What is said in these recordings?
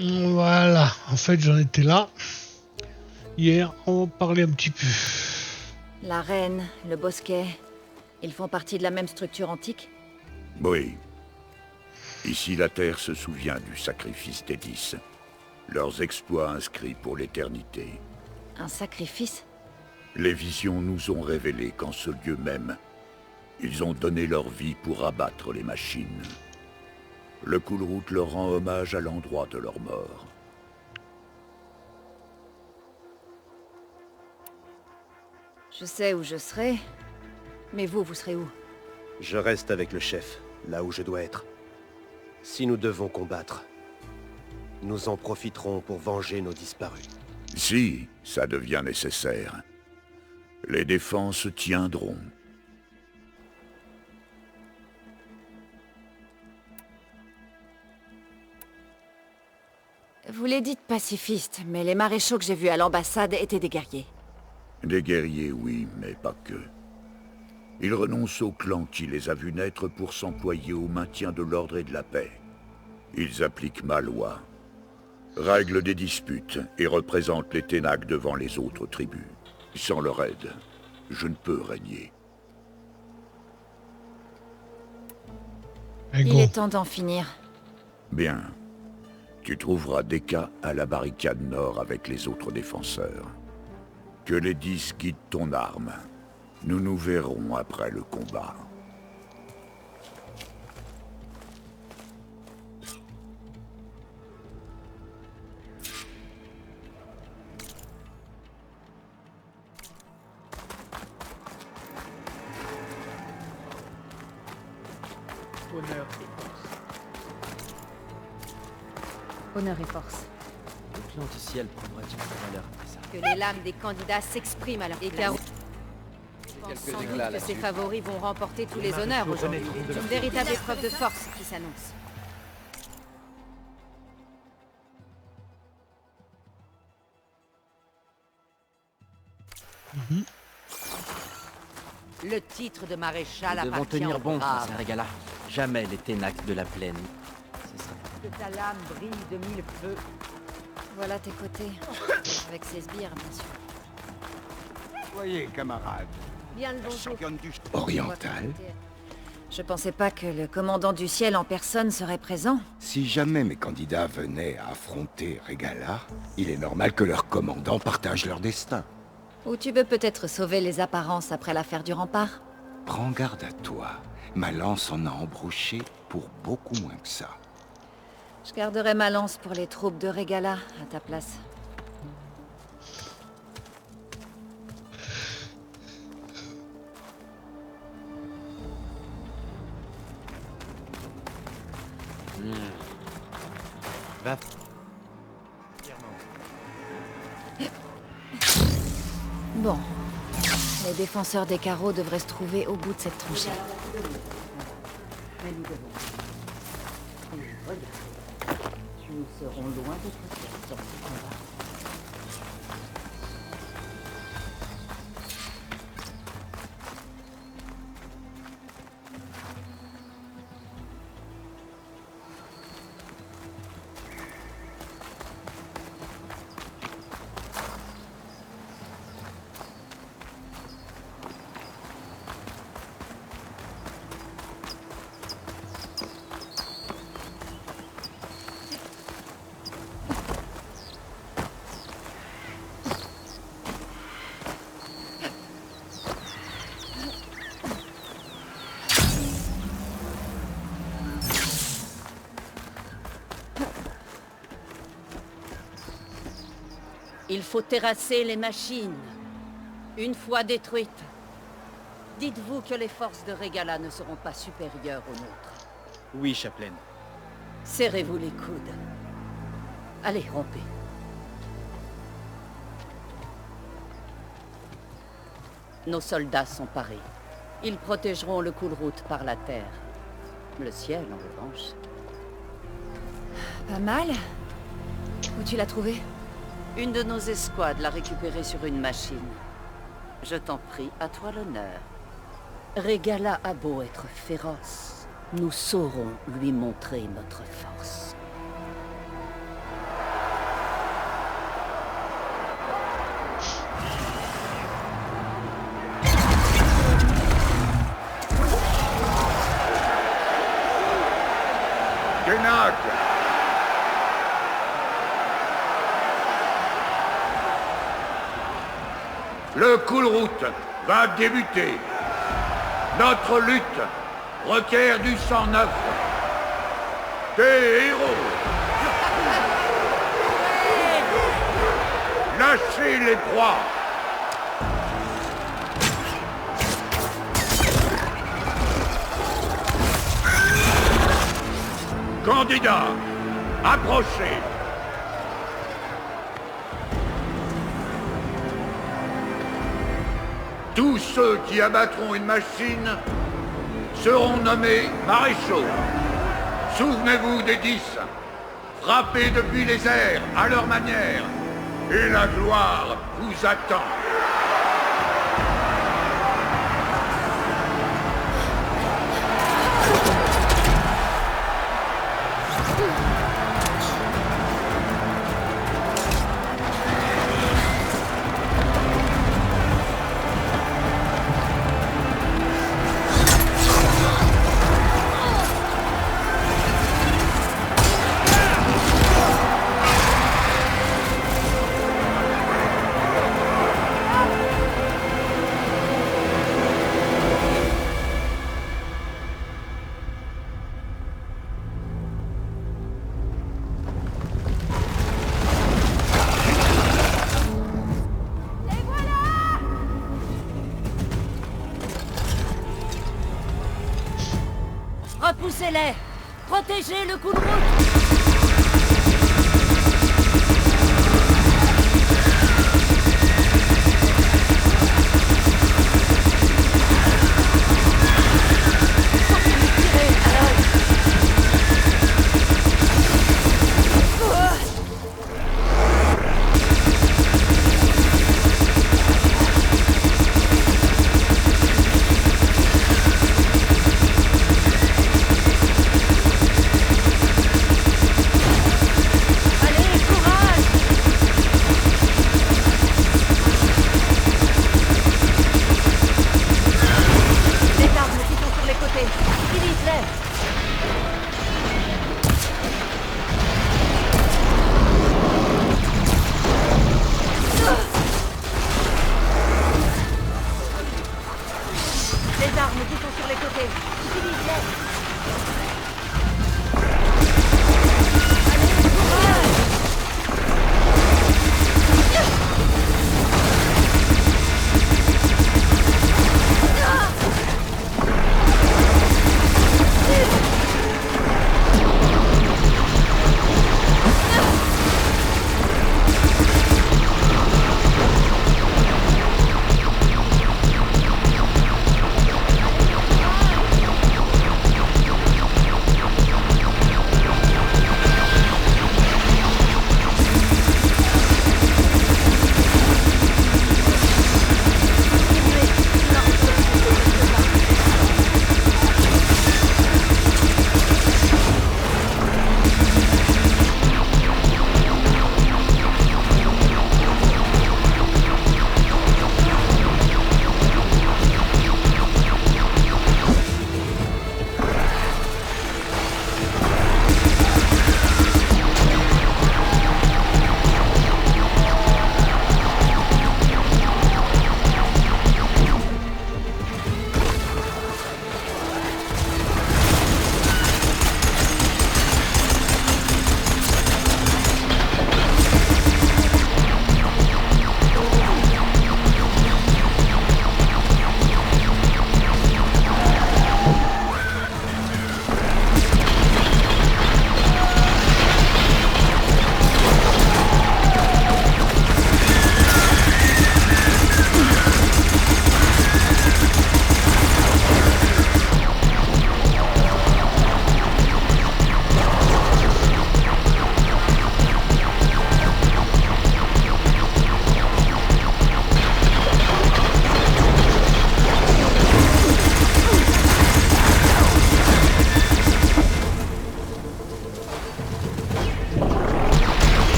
Voilà, en fait j'en étais là. Hier, on parlait un petit peu. L'arène, le bosquet, ils font partie de la même structure antique? Oui. Ici, la Terre se souvient du sacrifice des 10. Leurs exploits inscrits pour l'éternité. Un sacrifice? Les visions nous ont révélé qu'en ce lieu même, ils ont donné leur vie pour abattre les machines. Le Kulrut leur rend hommage à l'endroit de leur mort. Je sais où je serai, mais vous serez où? Je reste avec le chef, là où je dois être. Si nous devons combattre, nous en profiterons pour venger nos disparus. Si ça devient nécessaire, les défenses tiendront. Vous les dites pacifistes, mais les maréchaux que j'ai vus à l'ambassade étaient des guerriers. Des guerriers, oui, mais pas que. Ils renoncent au clan qui les a vus naître pour s'employer au maintien de l'ordre et de la paix. Ils appliquent ma loi, règlent des disputes et représentent les Ténacs devant les autres tribus. Sans leur aide, je ne peux régner. Allez, Il go. est temps d'en finir. Bien. Tu trouveras Deka à la barricade nord avec les autres défenseurs. Que les 10 guident ton arme. Nous nous verrons après le combat. Honneur et force. Honneur et force. Le clan du ciel prendra du valeur après ça. Que les lames des candidats s'expriment à leur place. Quelques Sans doute éclats que là-dessus. ses favoris vont remporter tous les honneurs aujourd'hui. Une véritable épreuve de force qui s'annonce. Le titre de maréchal Nous devons appartient tenir aux bon braves. face à Regala. Jamais les Ténacs de la plaine. Ce sera... Que ta lame brille de mille feux. Voilà tes côtés. Avec ses sbires, bien sûr. Voyez, camarade, Bien le bonjour. championne du Oriental. Je pensais pas que le commandant du ciel en personne serait présent. Si jamais mes candidats venaient à affronter Regala, il est normal que leurs commandants partagent leur destin. Ou tu veux peut-être sauver les apparences après l'affaire du rempart? Prends garde à toi. Ma lance en a embrouché pour beaucoup moins que ça. Je garderai ma lance pour les troupes de Regala à ta place. Va. Bon. Les défenseurs des carreaux devraient se trouver au bout de cette tranchée. Mais nous devons. Et regarde. Nous serons loin d'être seuls dans ce combat. Il faut terrasser les machines. Une fois détruites, dites-vous que les forces de Regala ne seront pas supérieures aux nôtres. Oui, Chaplaine. Serrez-vous les coudes. Allez, rompez. Nos soldats sont parés. Ils protégeront le Kulrut par la terre. Le ciel, en revanche. Pas mal. Où tu l'as trouvé? Une de nos escouades l'a récupéré sur une machine. Je t'en prie, à toi l'honneur. Regala a beau être féroce, nous saurons lui montrer notre force. Le coup de route va débuter. Notre lutte requiert du sang neuf. Des héros. Lâchez les proies. Candidats, approchez. Tous ceux qui abattront une machine seront nommés maréchaux. Souvenez-vous des 10. Frappez depuis les airs à leur manière. Et la gloire vous attend. Repoussez-les! Protégez le coup de route!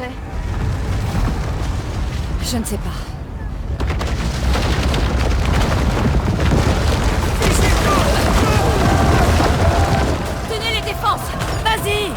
marchait? Je ne sais pas. Tenez les défenses! Vas-y!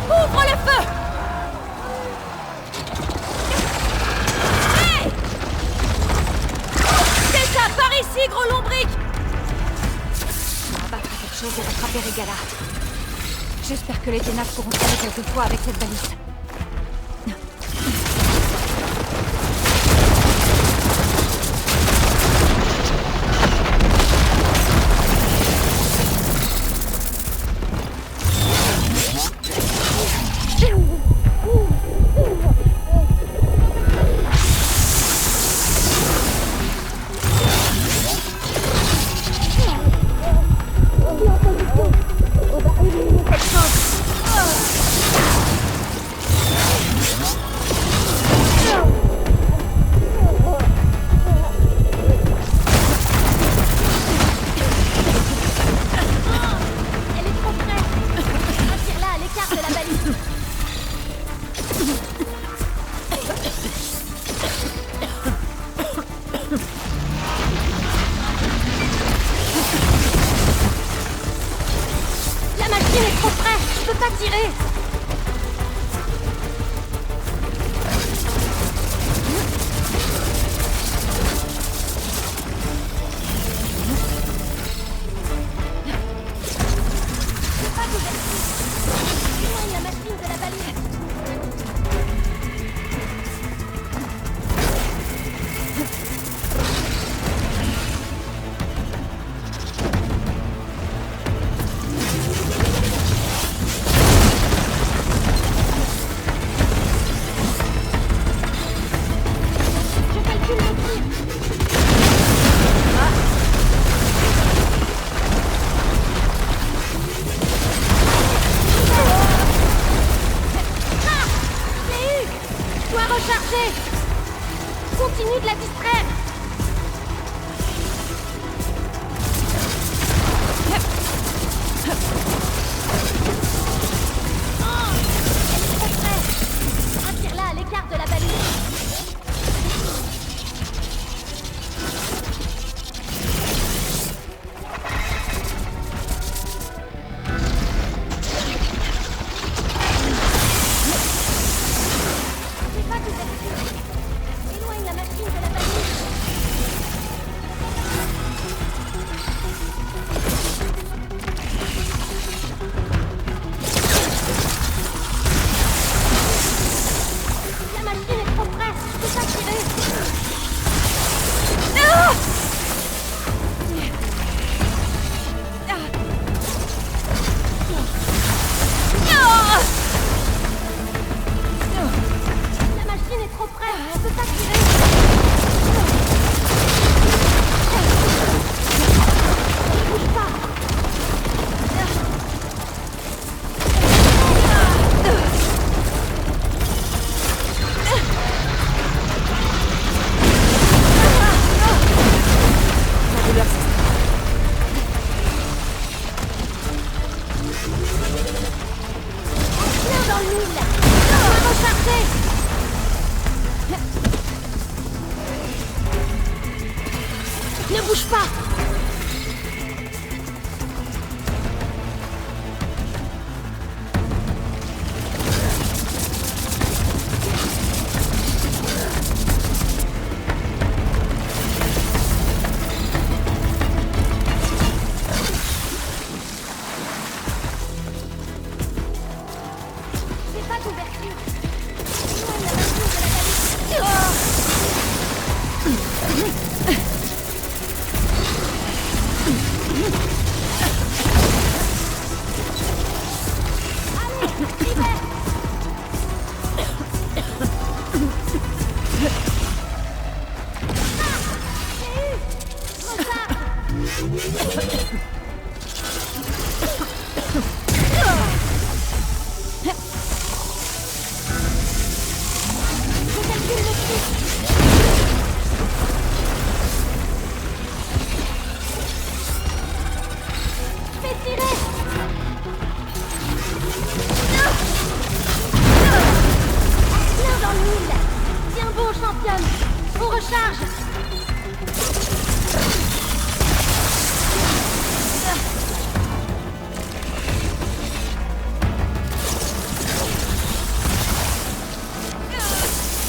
Ouvre le feu! Hey! C'est ça, par ici, gros lombric! On va battre quelque chose et rattraper Regala. J'espère que les ténèbres pourront tirer quelquefois avec cette balise.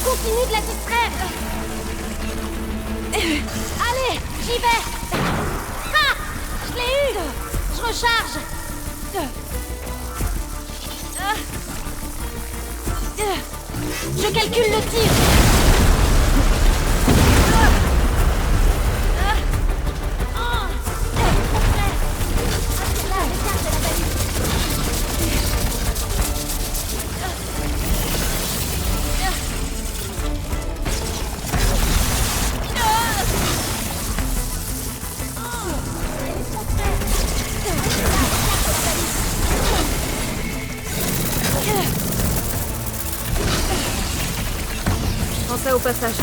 Continue de la distraire. Allez, j'y vais. Ah, je l'ai eu. Je recharge. Je calcule le tir. Prends ça au passage.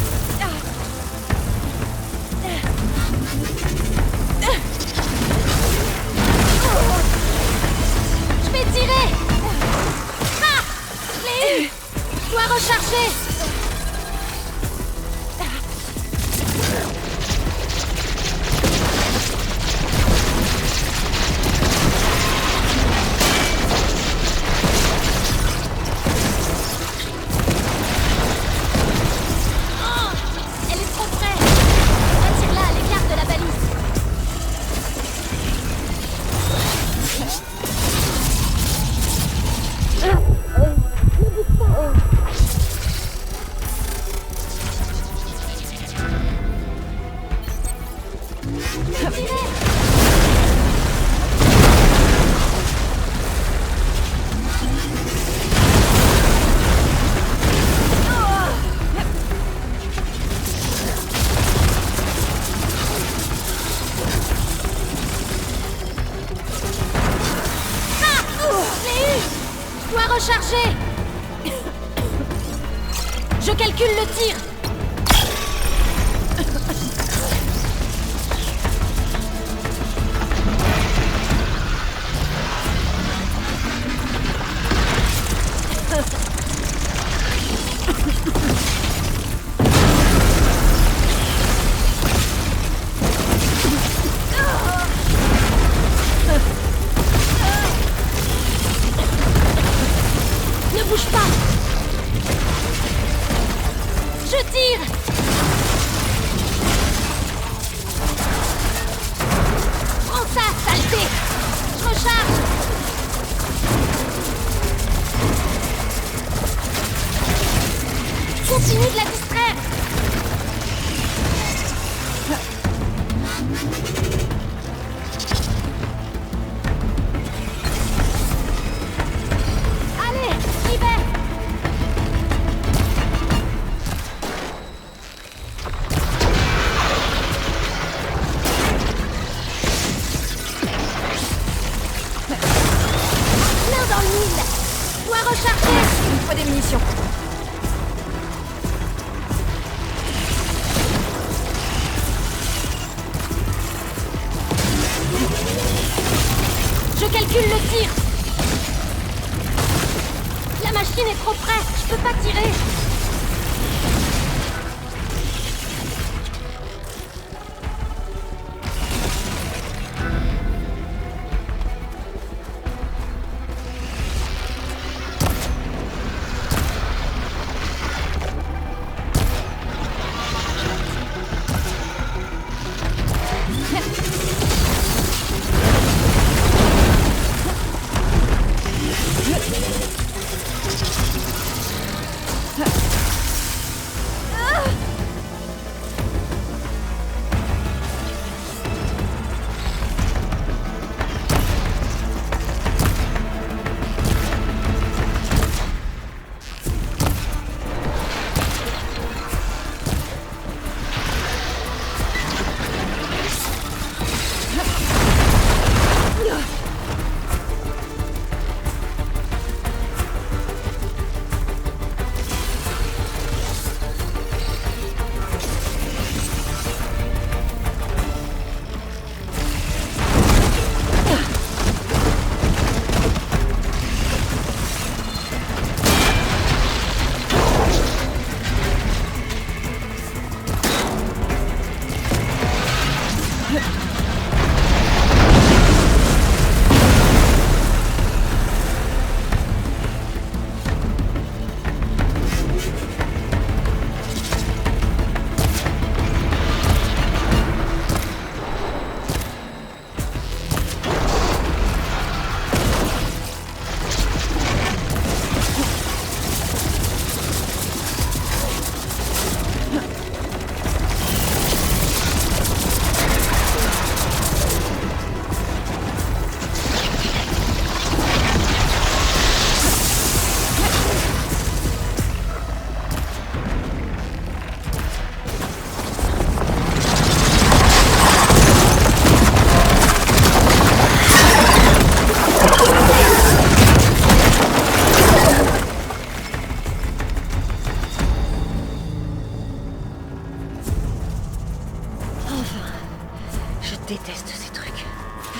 Je vais tirer. Ah, je l'ai eu. Je dois recharger. Elle est trop près. Attire-la à l'écart de la balise. Je dois recharger. Je calcule le tir. Ne bouge pas. Je tire. Prends ça, saleté. Je recharge. Continue de la distraire. Allez, j'y vais. Main dans le mille. Je dois recharger. Il me faut des munitions. Je calcule le tir. La machine est trop près. Je peux pas tirer.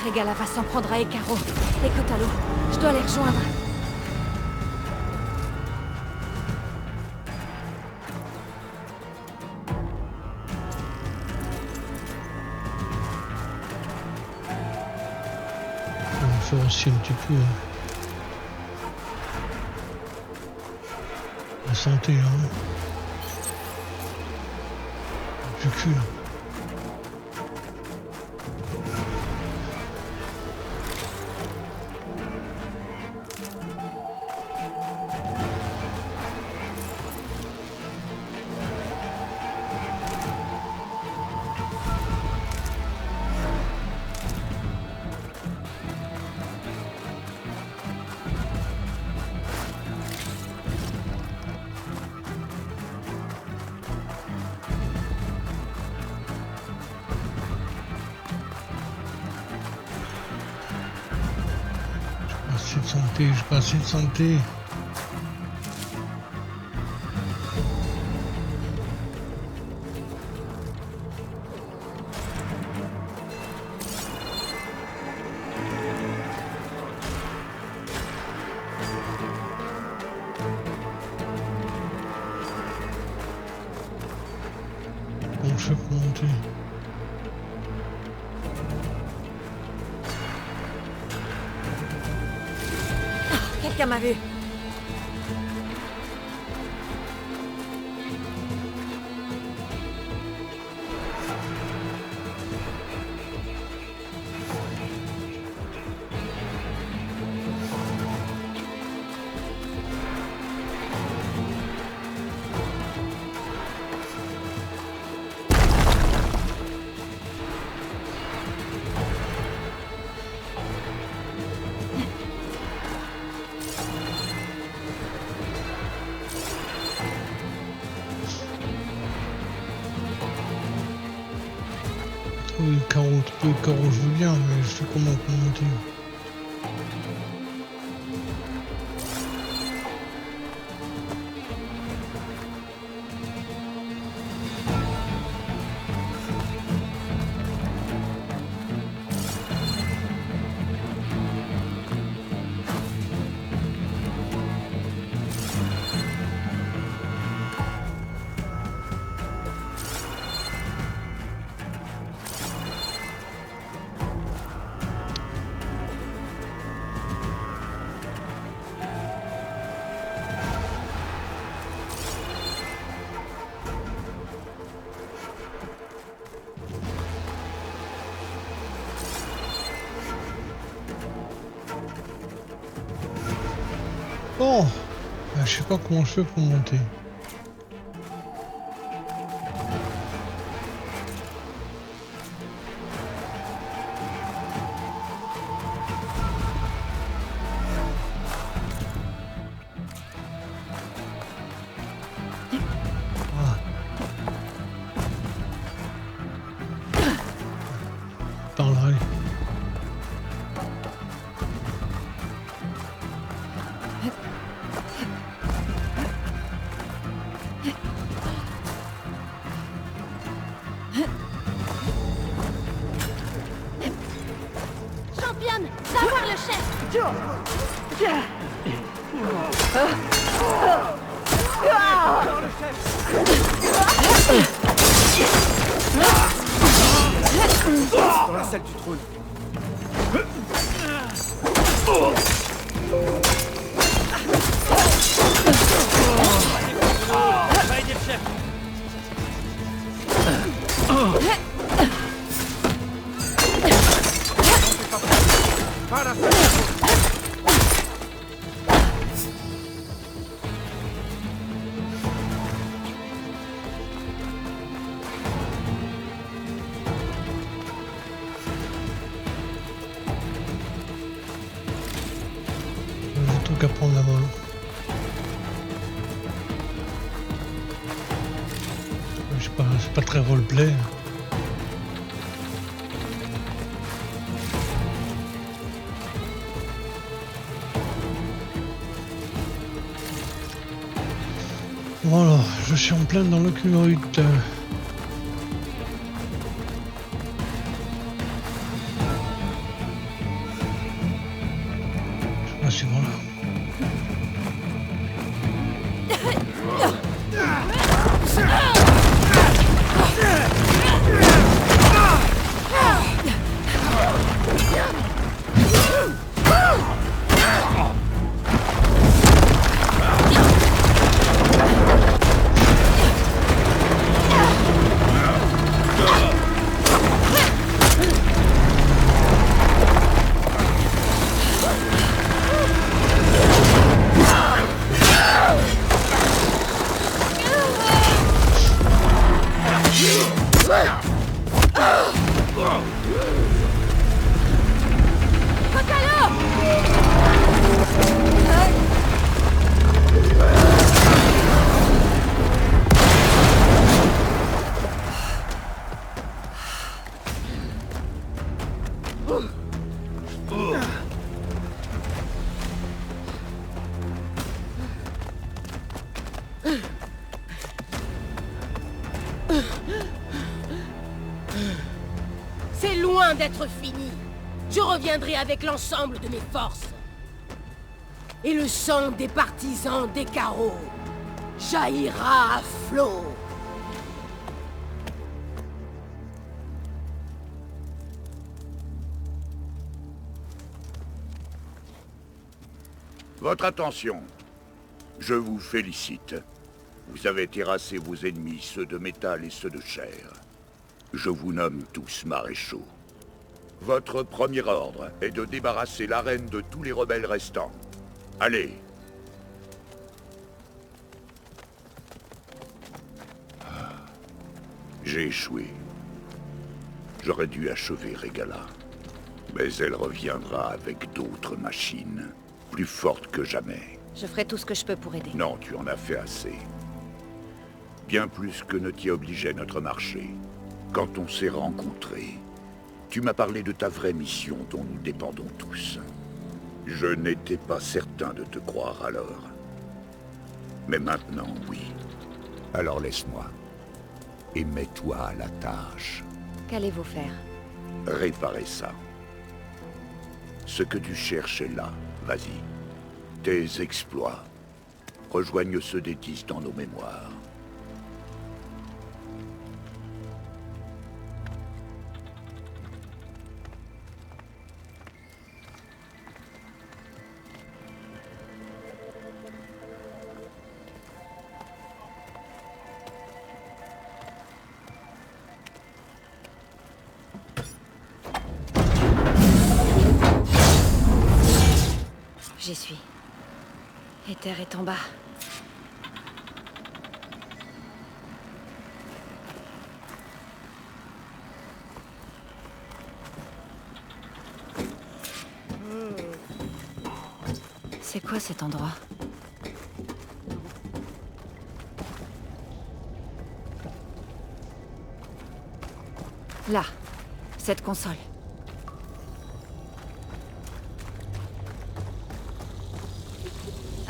Regala va s'en prendre à Ekaro. Écoute, Allo, je dois les rejoindre. On va faire aussi un petit peu la santé, hein. Du cul, là. J'ai pas assez de santé. Comment je fais pour monter? Quelqu'un m'a vu. Oui, le carreau, je veux bien, mais je sais comment monter. Bon, je sais pas comment je fais pour monter. Ah. Par là, allez. Championne, va voir le chef. Dans la salle du trône. Va aider le chef. Par la salle du trône. J'ai tout qu'à prendre là-bas. C'est pas très roleplay. Voilà, je suis en plein dans le cumulite. facilement là. C'est loin d'être fini. Je reviendrai avec l'ensemble de mes forces. Et le sang des partisans des carreaux jaillira à flot. Votre attention. Je vous félicite. Vous avez terrassé vos ennemis, ceux de métal et ceux de chair. Je vous nomme tous maréchaux. Votre premier ordre est de débarrasser l'arène de tous les rebelles restants. Allez. J'ai échoué. J'aurais dû achever Regala. Mais elle reviendra avec d'autres machines, plus fortes que jamais. Je ferai tout ce que je peux pour aider. Non, tu en as fait assez. Bien plus que ne t'y obligeait notre marché. Quand on s'est rencontrés, tu m'as parlé de ta vraie mission dont nous dépendons tous. Je n'étais pas certain de te croire alors. Mais maintenant, oui. Alors laisse-moi. Et mets-toi à la tâche. Qu'allez-vous faire? Réparer ça. Ce que tu cherches est là. Vas-y. Tes exploits rejoignent ceux des 10 dans nos mémoires. J'y suis. Ether est en bas. C'est quoi cet endroit? Là, cette console.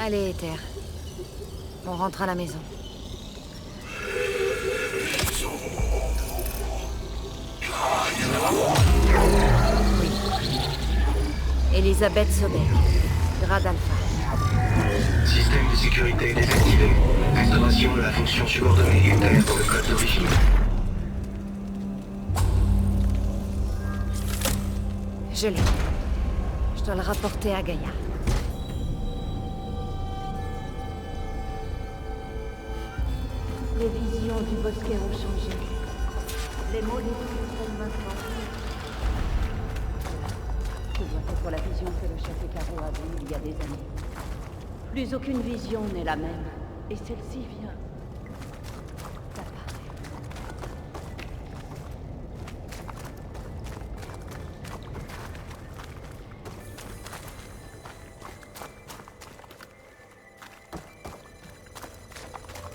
Allez, Ether. On rentre à la maison. Oui. Elisabeth Sobek. Grade Alpha. Système de sécurité désactivé. Instauration de la fonction subordonnée Ether dans le code d'origine. Je l'ai. Je dois le rapporter à Gaïa. Les visions du bosquet ont changé. Les molécules sont maintenant. Ce doit être la vision que le chef Icaro a vue il y a des années. Plus aucune vision n'est la même. Et celle-ci vient d'apparaître.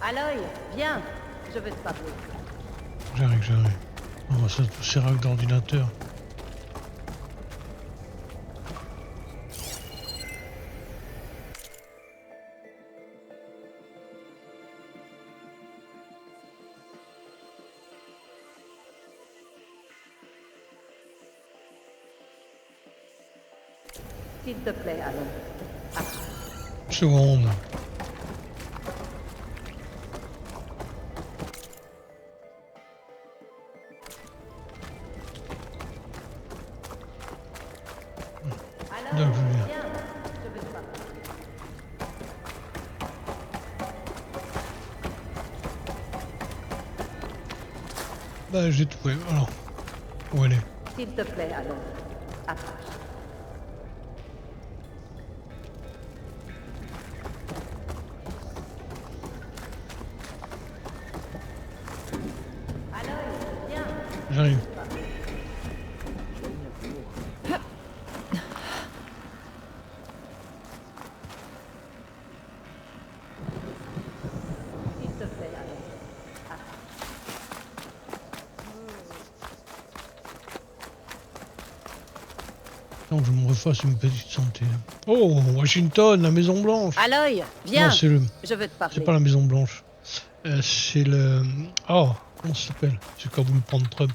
Aloy, viens. Je veux te parler. J'arrive. On va se servir d'ordinateur. S'il te plaît, Aloy. Seconde. Bien, Julien. Bah, j'ai trouvé. Alors, où elle est? S'il te plaît, allons. Approche. J'arrive. S'il te plaît, allons. Donc je me refasse une petite santé. Oh, Washington, la Maison Blanche. Aloy, viens. Non, c'est le. Je veux te parler. C'est pas la Maison Blanche. C'est le. Oh, comment ça s'appelle? C'est quand vous me prendre Trump.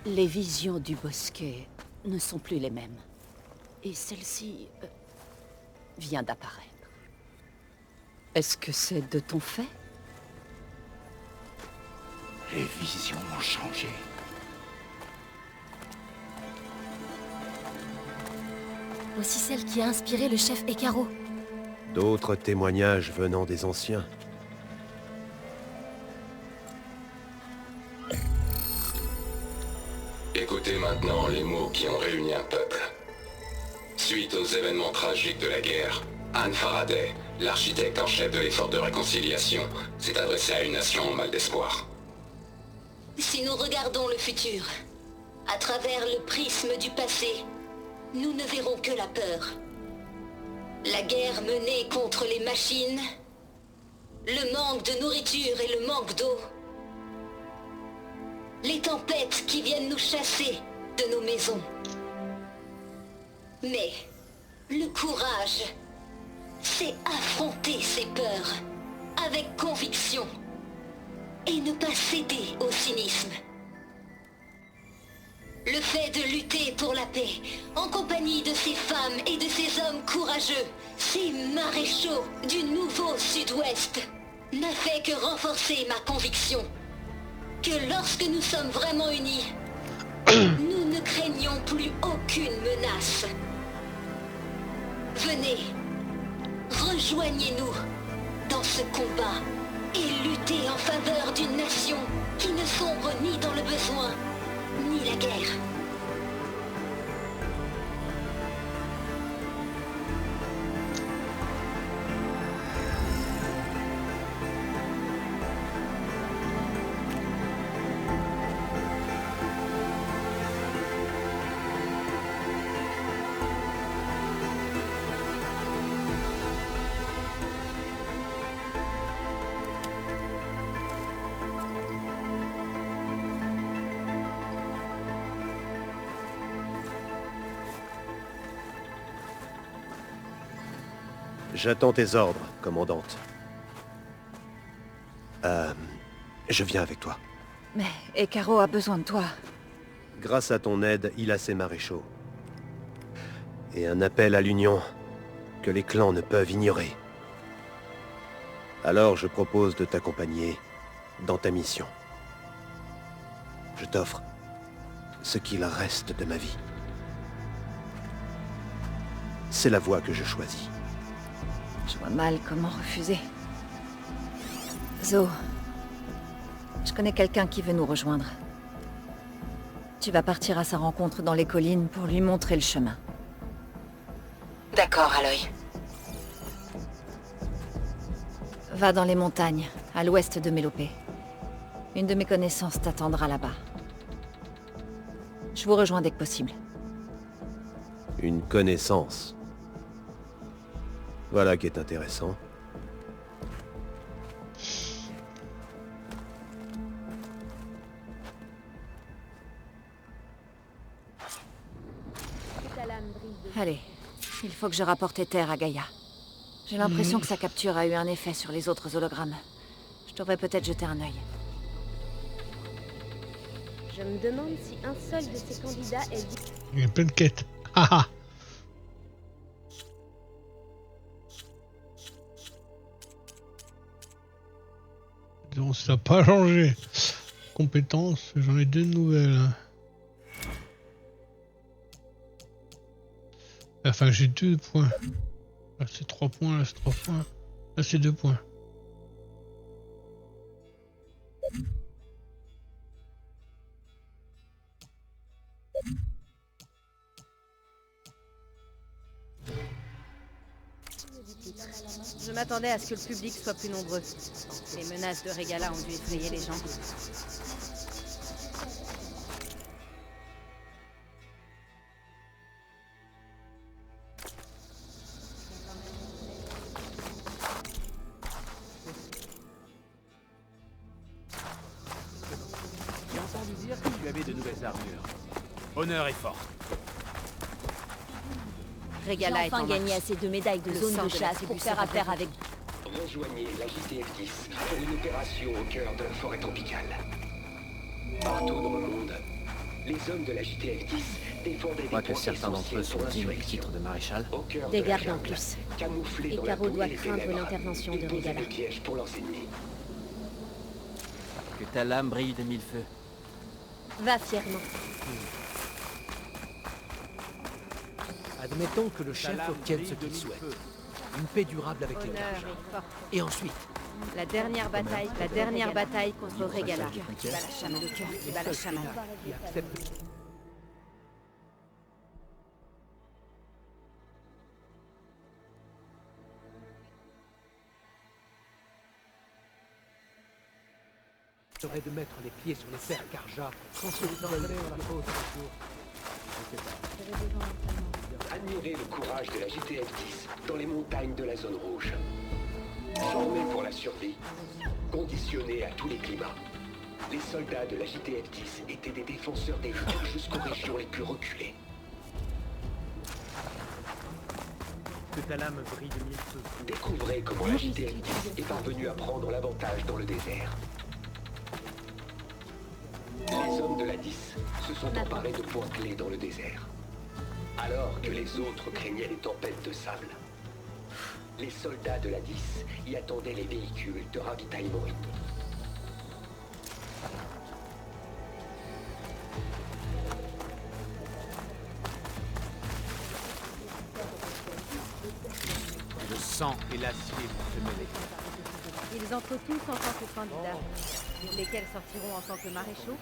Les visions du bosquet ne sont plus les mêmes. Et celle-ci vient d'apparaître. Est-ce que c'est de ton fait? Les visions ont changé. Voici celle qui a inspiré le chef Ekaro. D'autres témoignages venant des anciens. Écoutez maintenant les mots qui ont réuni un peuple. Suite aux événements tragiques de la guerre, Anne Faraday, l'architecte en chef de l'effort de réconciliation, s'est adressée à une nation en mal d'espoir. Si nous regardons le futur, à travers le prisme du passé, nous ne verrons que la peur. La guerre menée contre les machines, le manque de nourriture et le manque d'eau, les tempêtes qui viennent nous chasser de nos maisons. Mais le courage, c'est affronter ces peurs avec conviction et ne pas céder au cynisme. Le fait de lutter pour la paix, en compagnie de ces femmes et de ces hommes courageux, ces maréchaux du nouveau Sud-Ouest, n'a fait que renforcer ma conviction que lorsque nous sommes vraiment unis, nous ne craignons plus aucune menace. Venez, rejoignez-nous dans ce combat et luttez en faveur d'une nation qui ne sombre ni dans le besoin, ni la guerre. J'attends tes ordres, commandante. Je viens avec toi. Mais Ekaro a besoin de toi. Grâce à ton aide, il a ses maréchaux. Et un appel à l'union que les clans ne peuvent ignorer. Alors je propose de t'accompagner dans ta mission. Je t'offre ce qu'il reste de ma vie. C'est la voie que je choisis. Je vois mal comment refuser. Zo, je connais quelqu'un qui veut nous rejoindre. Tu vas partir à sa rencontre dans les collines pour lui montrer le chemin. D'accord, Aloy. Va dans les montagnes, à l'ouest de Mélopée. Une de mes connaissances t'attendra là-bas. Je vous rejoins dès que possible. Une connaissance. Voilà qui est intéressant. Allez, il faut que je rapporte Ether à Gaïa. J'ai l'impression que sa capture a eu un effet sur les autres hologrammes. Je devrais peut-être jeter un œil. Je me demande si un seul de ces candidats est... Il y a plein de quêtes. Haha. Non, ça n'a pas changé. Compétences, j'en ai 2 nouvelles. Enfin, j'ai 2 points. Là, c'est 3 points, là, c'est 3 points. Là, c'est 2 points. Je m'attendais à ce que le public soit plus nombreux. Les menaces de Régala ont dû effrayer les gens. J'ai entendu dire que tu avais de nouvelles armures. Honneur et force. Régala J'ai enfin gagné assez de médailles de zone de chasse pour faire affaire avec... Rejoignez la JTF-10 pour une opération au cœur de la forêt tropicale. Partout dans le monde, les hommes de la JTF-10 défendaient Je crois que certains d'entre eux sont dignes du titre de maréchal. Des gardes en plus. Et Caro doit craindre l'intervention de Régala. Pour leurs ennemis. Que ta lame brille de 1000 feux. Va fièrement. Admettons que le chef obtienne ce qu'il souhaite. Une paix durable avec les Karja. Et ensuite, la dernière bataille contre Régala. Qui bat la chamane. Le cœur qui bat la chamane. serait de mettre les pieds sur les terres Karja sans se désengager dans la pause du jour. Admirez le courage de la JTF-10 dans les montagnes de la zone rouge. Formés pour la survie, conditionnés à tous les climats, les soldats de la JTF-10 étaient des défenseurs des villes jusqu'aux régions les plus reculées. Que ta lame brille de 1000 feux. Découvrez comment la JTF-10 est parvenue à prendre l'avantage dans le désert. Les hommes de la 10 se sont emparés de points clés dans le désert. Alors que les autres craignaient les tempêtes de sable, les soldats de la 10 y attendaient les véhicules de ravitaillement ennemis. Le sang et l'acier vont se mêler. Ils entrent tous en tant que candidats. Lesquels sortiront en tant que maréchaux?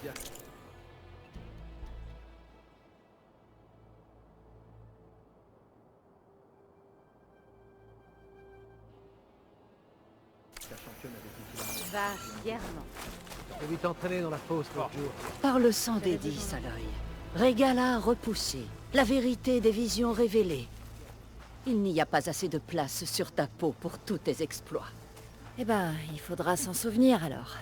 Va fièrement. Je vais t'entraîner dans la fosse l'autre jour. Par le sang des 10 à l'œil, Régala repoussé, la vérité des visions révélées. Il n'y a pas assez de place sur ta peau pour tous tes exploits. Eh ben, il faudra s'en souvenir alors.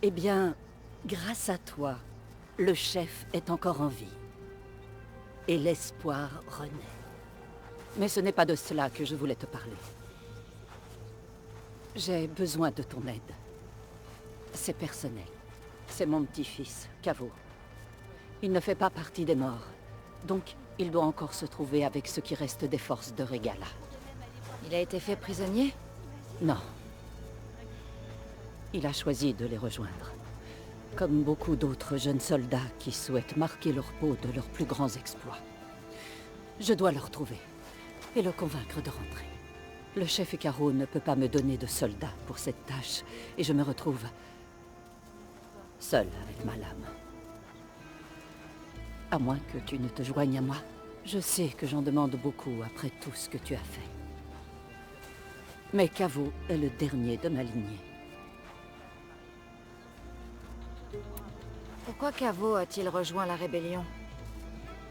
Eh bien, grâce à toi, le chef est encore en vie. Et l'espoir renaît. Mais ce n'est pas de cela que je voulais te parler. J'ai besoin de ton aide. C'est personnel. C'est mon petit-fils, Cavo. Il ne fait pas partie des morts. Donc, il doit encore se trouver avec ce qui reste des forces de Régala. Il a été fait prisonnier? Non. Il a choisi de les rejoindre. Comme beaucoup d'autres jeunes soldats qui souhaitent marquer leur peau de leurs plus grands exploits. Je dois le retrouver et le convaincre de rentrer. Le chef Caro ne peut pas me donner de soldats pour cette tâche et je me retrouve seul avec ma lame. À moins que tu ne te joignes à moi. Je sais que j'en demande beaucoup après tout ce que tu as fait. Mais Cavo est le dernier de ma lignée. Pourquoi Cavo a-t-il rejoint la rébellion?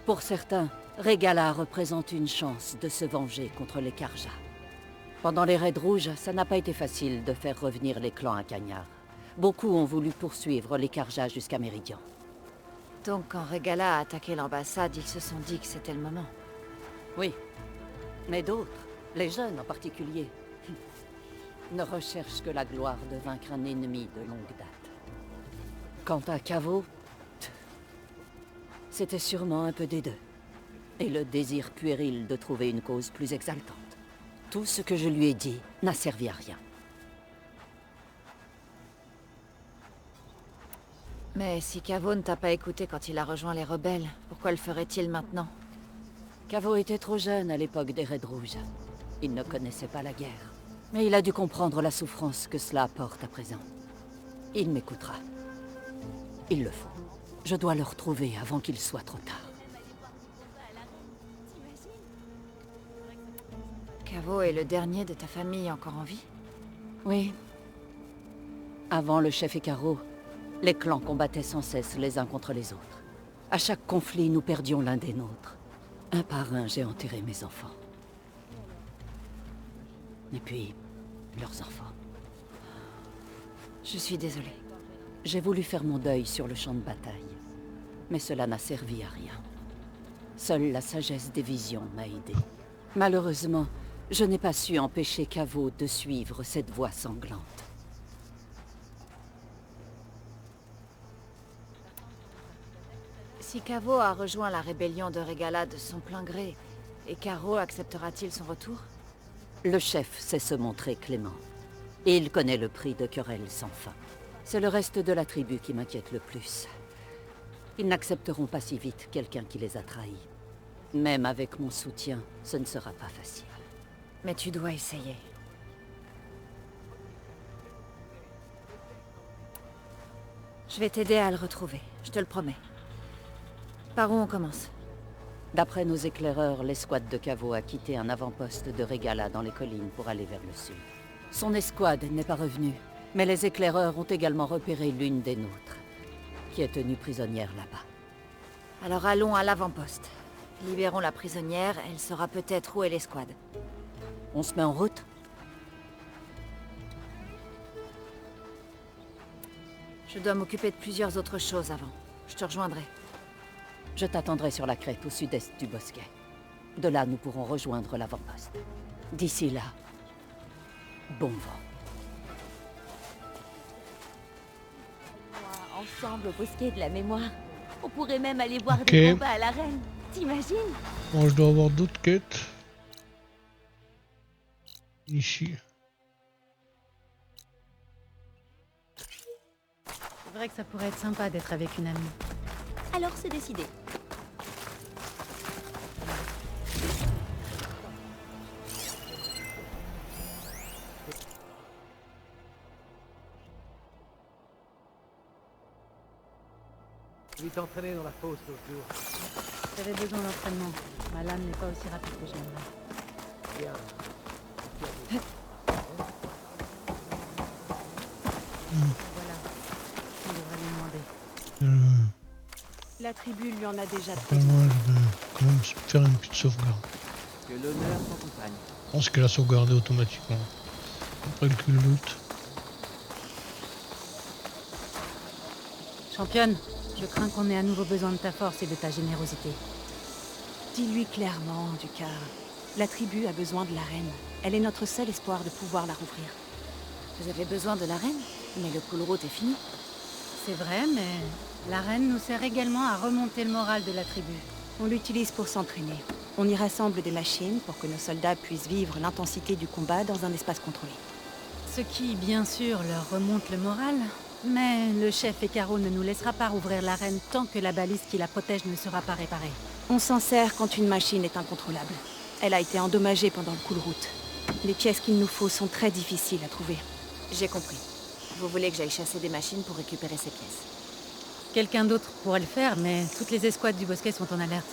Pour certains, Régala représente une chance de se venger contre les Karja. Pendant les raids rouges, ça n'a pas été facile de faire revenir les clans à Cagnard. Beaucoup ont voulu poursuivre les Karja jusqu'à Méridian. Donc quand Régala a attaqué l'ambassade, ils se sont dit que c'était le moment. Oui, mais d'autres, les jeunes en particulier, ne recherchent que la gloire de vaincre un ennemi de longue date. Quant à Cavo, c'était sûrement un peu des deux. Et le désir puéril de trouver une cause plus exaltante. Tout ce que je lui ai dit n'a servi à rien. Mais si Caveau ne t'a pas écouté quand il a rejoint les rebelles, pourquoi le ferait-il maintenant? Caveau était trop jeune à l'époque des Raids Rouges. Il ne connaissait pas la guerre. Mais il a dû comprendre la souffrance que cela apporte à présent. Il m'écoutera. Il le faut. Je dois le retrouver avant qu'il soit trop tard. Caveau est le dernier de ta famille encore en vie? Oui. Avant le chef Hekarro, les clans combattaient sans cesse les uns contre les autres. À chaque conflit, nous perdions l'un des nôtres. Un par un, j'ai enterré mes enfants. Et puis, leurs enfants. Je suis désolée. J'ai voulu faire mon deuil sur le champ de bataille. Mais cela n'a servi à rien. Seule la sagesse des visions m'a aidé. Malheureusement, je n'ai pas su empêcher Caveau de suivre cette voie sanglante. Si Caveau a rejoint la rébellion de Regalla de son plein gré, Hekarro acceptera-t-il son retour? Le chef sait se montrer clément. Et il connaît le prix de querelles sans fin. C'est le reste de la tribu qui m'inquiète le plus. Ils n'accepteront pas si vite quelqu'un qui les a trahis. Même avec mon soutien, ce ne sera pas facile. Mais tu dois essayer. Je vais t'aider à le retrouver, je te le promets. Par où on commence? D'après nos éclaireurs, l'escouade de Caveau a quitté un avant-poste de Regalla dans les collines pour aller vers le sud. Son escouade n'est pas revenue, mais les éclaireurs ont également repéré l'une des nôtres, qui est tenue prisonnière là-bas. Alors allons à l'avant-poste. Libérons la prisonnière, elle saura peut-être où est l'escouade. On se met en route? Je dois m'occuper de plusieurs autres choses avant. Je te rejoindrai. Je t'attendrai sur la crête au sud-est du bosquet. De là, nous pourrons rejoindre l'avant-poste. D'ici là, bon vent. Ensemble au bosquet de la mémoire. On pourrait même aller voir Ok. des combats à l'arène. T'imagines? Bon, je dois avoir d'autres quêtes. Ici. C'est vrai que ça pourrait être sympa d'être avec une amie. Alors c'est décidé. Je vais t'entraîner dans la fosse l'autre jour. J'avais besoin d'entraînement. Ma lame n'est pas aussi rapide que je l'aimerais. Bien. Voilà. On devrait lui demander. La tribu lui en a déjà Après moi, je vais quand même faire une petite sauvegarde. Que l'honneur t'accompagne. Je pense qu'elle a sauvegardé automatiquement. Après le loot. Championne, je crains qu'on ait à nouveau besoin de ta force et de ta générosité. Dis-lui clairement, Ducar. La tribu a besoin de la reine. Elle est notre seul espoir de pouvoir la rouvrir. Vous avez besoin de la reine? Mais le cool route est fini. C'est vrai, mais la reine nous sert également à remonter le moral de la tribu. On l'utilise pour s'entraîner. On y rassemble des machines pour que nos soldats puissent vivre l'intensité du combat dans un espace contrôlé. Ce qui, bien sûr, leur remonte le moral. Mais le chef Hekarro ne nous laissera pas rouvrir l'arène tant que la balise qui la protège ne sera pas réparée. On s'en sert quand une machine est incontrôlable. Elle a été endommagée pendant le coup de route. Les pièces qu'il nous faut sont très difficiles à trouver. J'ai compris. Vous voulez que j'aille chasser des machines pour récupérer ces pièces? Quelqu'un d'autre pourrait le faire, mais toutes les escouades du bosquet sont en alerte.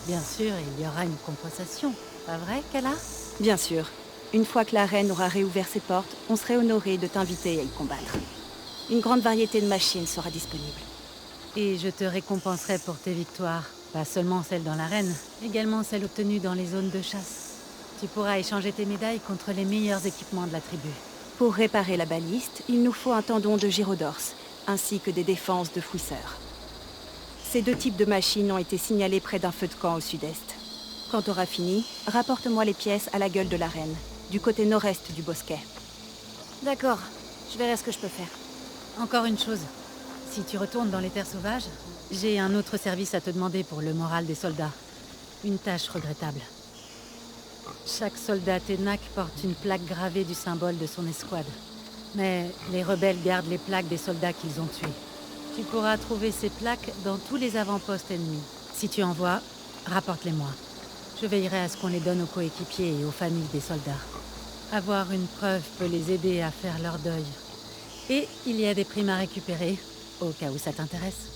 Bien sûr, il y aura une compensation. Pas vrai, Kala? Bien sûr. Une fois que la reine aura réouvert ses portes, on serait honoré de t'inviter à y combattre. Une grande variété de machines sera disponible. Et je te récompenserai pour tes victoires. Pas seulement celles dans l'arène, également celles obtenues dans les zones de chasse. Tu pourras échanger tes médailles contre les meilleurs équipements de la tribu. Pour réparer la baliste, il nous faut un tendon de gyrodors, ainsi que des défenses de fouisseurs. Ces deux types de machines ont été signalés près d'un feu de camp au sud-est. Quand tu auras fini, rapporte-moi les pièces à la gueule de l'arène, du côté nord-est du bosquet. D'accord, je verrai ce que je peux faire. Encore une chose. Si tu retournes dans les terres sauvages, j'ai un autre service à te demander pour le moral des soldats. Une tâche regrettable. Chaque soldat Ténak porte une plaque gravée du symbole de son escouade. Mais les rebelles gardent les plaques des soldats qu'ils ont tués. Tu pourras trouver ces plaques dans tous les avant-postes ennemis. Si tu en vois, rapporte-les-moi. Je veillerai à ce qu'on les donne aux coéquipiers et aux familles des soldats. Avoir une preuve peut les aider à faire leur deuil. Et il y a des primes à récupérer, au cas où ça t'intéresse.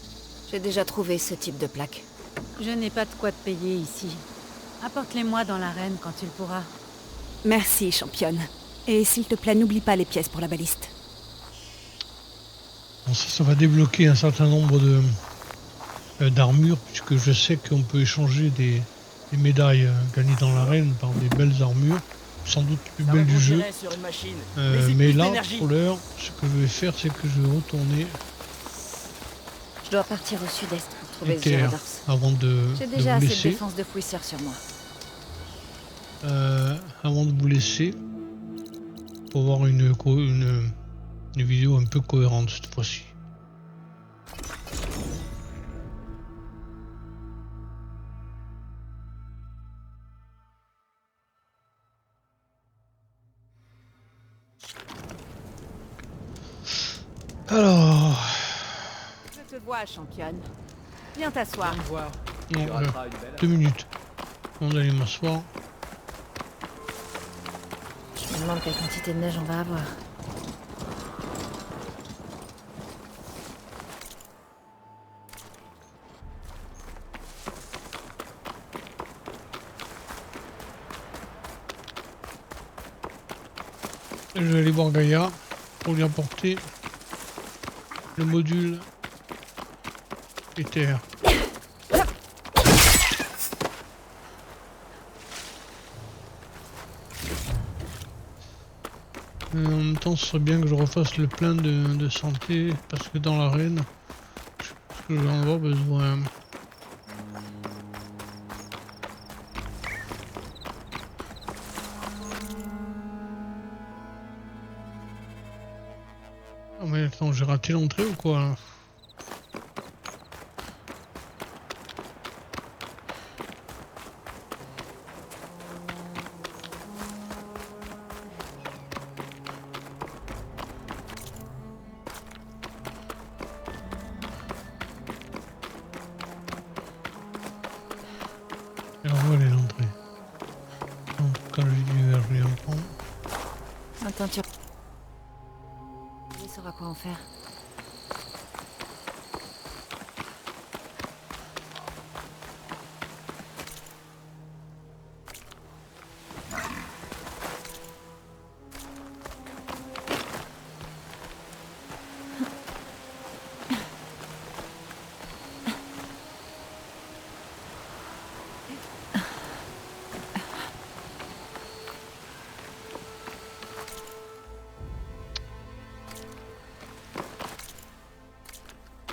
J'ai déjà trouvé ce type de plaque. Je n'ai pas de quoi te payer ici. Apporte-les-moi dans l'arène quand tu le pourras. Merci, championne. Et s'il te plaît, n'oublie pas les pièces pour la baliste. Bon, ça va débloquer un certain nombre de d'armures, puisque je sais qu'on peut échanger des médailles gagnées dans l'arène par des belles armures, sans doute plus belles du jeu. Mais là, pour l'heure, ce que je vais faire, c'est que je vais retourner Je dois partir au sud-est pour trouver les terres Gyrodors. avant de J'ai vous déjà assez de laisser. défense de fouisseurs sur moi. Avant de vous laisser, pour avoir une vidéo un peu cohérente cette fois-ci. Alors... Je te vois, championne. Viens t'asseoir. Non, 2 minutes. On va aller m'asseoir. Je me demande quelle quantité de neige on va avoir. Je vais aller voir Gaïa pour lui apporter le module éther. En même temps, ce serait bien que je refasse le plein de santé, parce que dans l'arène, je pense que je vais en avoir besoin. Oh mais attends, j'ai raté l'entrée ou quoi là? Alors où elle est l'entrée? En tout cas, je vais en prendre. Attends, tu... Il saura quoi en faire.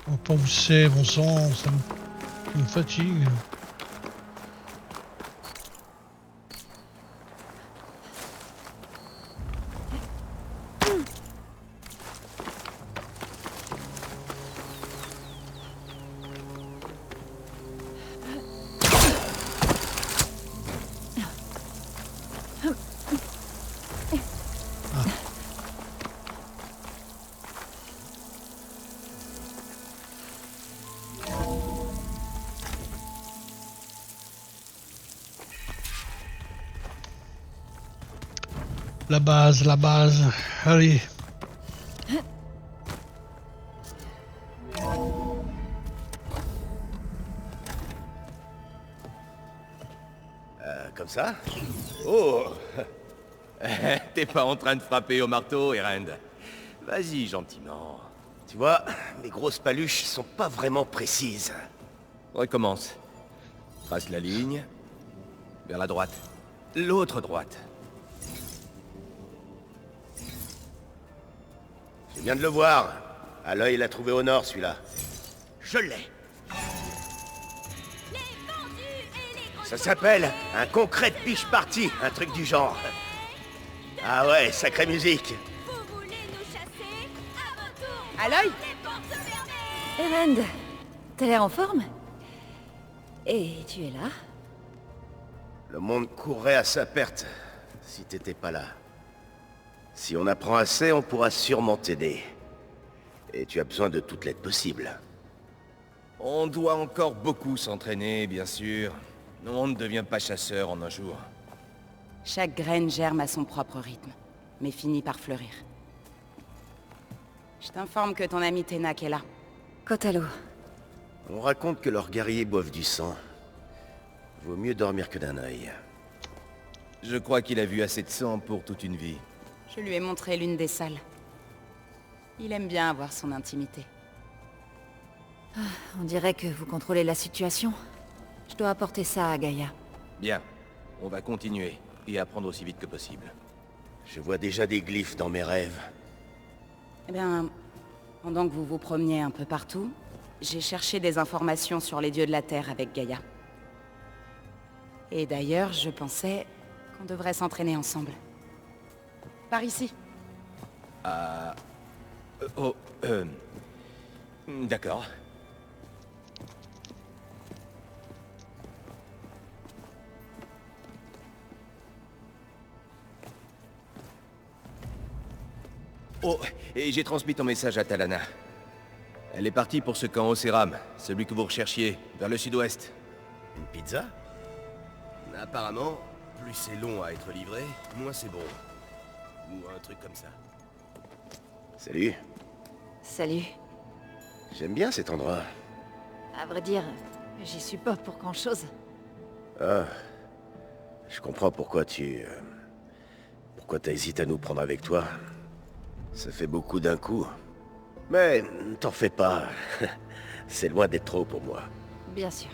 Oh, pas où c'est, bon sang, ça me fatigue. La base, allez. Comme ça? Oh! T'es pas en train de frapper au marteau, Erend? Vas-y, gentiment. Tu vois, mes grosses paluches sont pas vraiment précises. Recommence. Trace la ligne. Vers la droite. L'autre droite. Je viens de le voir. À l'œil, il l'a trouvé au nord, celui-là. Je l'ai. Ça s'appelle un concret de piche party, un truc du genre. Ah ouais, sacrée musique. À l'œil Erend, t'as l'air en forme? Et tu es là? Le monde courrait à sa perte, si t'étais pas là. Si on apprend assez, on pourra sûrement t'aider. Et tu as besoin de toute l'aide possible. On doit encore beaucoup s'entraîner, bien sûr. On ne devient pas chasseur en un jour. Chaque graine germe à son propre rythme, mais finit par fleurir. Je t'informe que ton ami Tenak est là. Kotalo. On raconte que leurs guerriers boivent du sang. Vaut mieux dormir que d'un œil. Je crois qu'il a vu assez de sang pour toute une vie. Je lui ai montré l'une des salles. Il aime bien avoir son intimité. On dirait que vous contrôlez la situation. Je dois apporter ça à Gaïa. Bien. On va continuer, et apprendre aussi vite que possible. Je vois déjà des glyphes dans mes rêves. Eh bien, pendant que vous vous promeniez un peu partout, j'ai cherché des informations sur les dieux de la Terre avec Gaïa. Et d'ailleurs, je pensais qu'on devrait s'entraîner ensemble. Par ici. D'accord. Oh, et j'ai transmis ton message à Talana. Elle est partie pour ce camp Océram, celui que vous recherchiez, vers le sud-ouest. Une pizza? Apparemment, plus c'est long à être livré, moins c'est bon. Ou un truc comme ça. Salut. Salut. J'aime bien cet endroit. À vrai dire, j'y suis pas pour grand-chose. Ah. Je comprends pourquoi pourquoi t'as hésité à nous prendre avec toi. Ça fait beaucoup d'un coup. Mais t'en fais pas. C'est loin d'être trop pour moi. Bien sûr.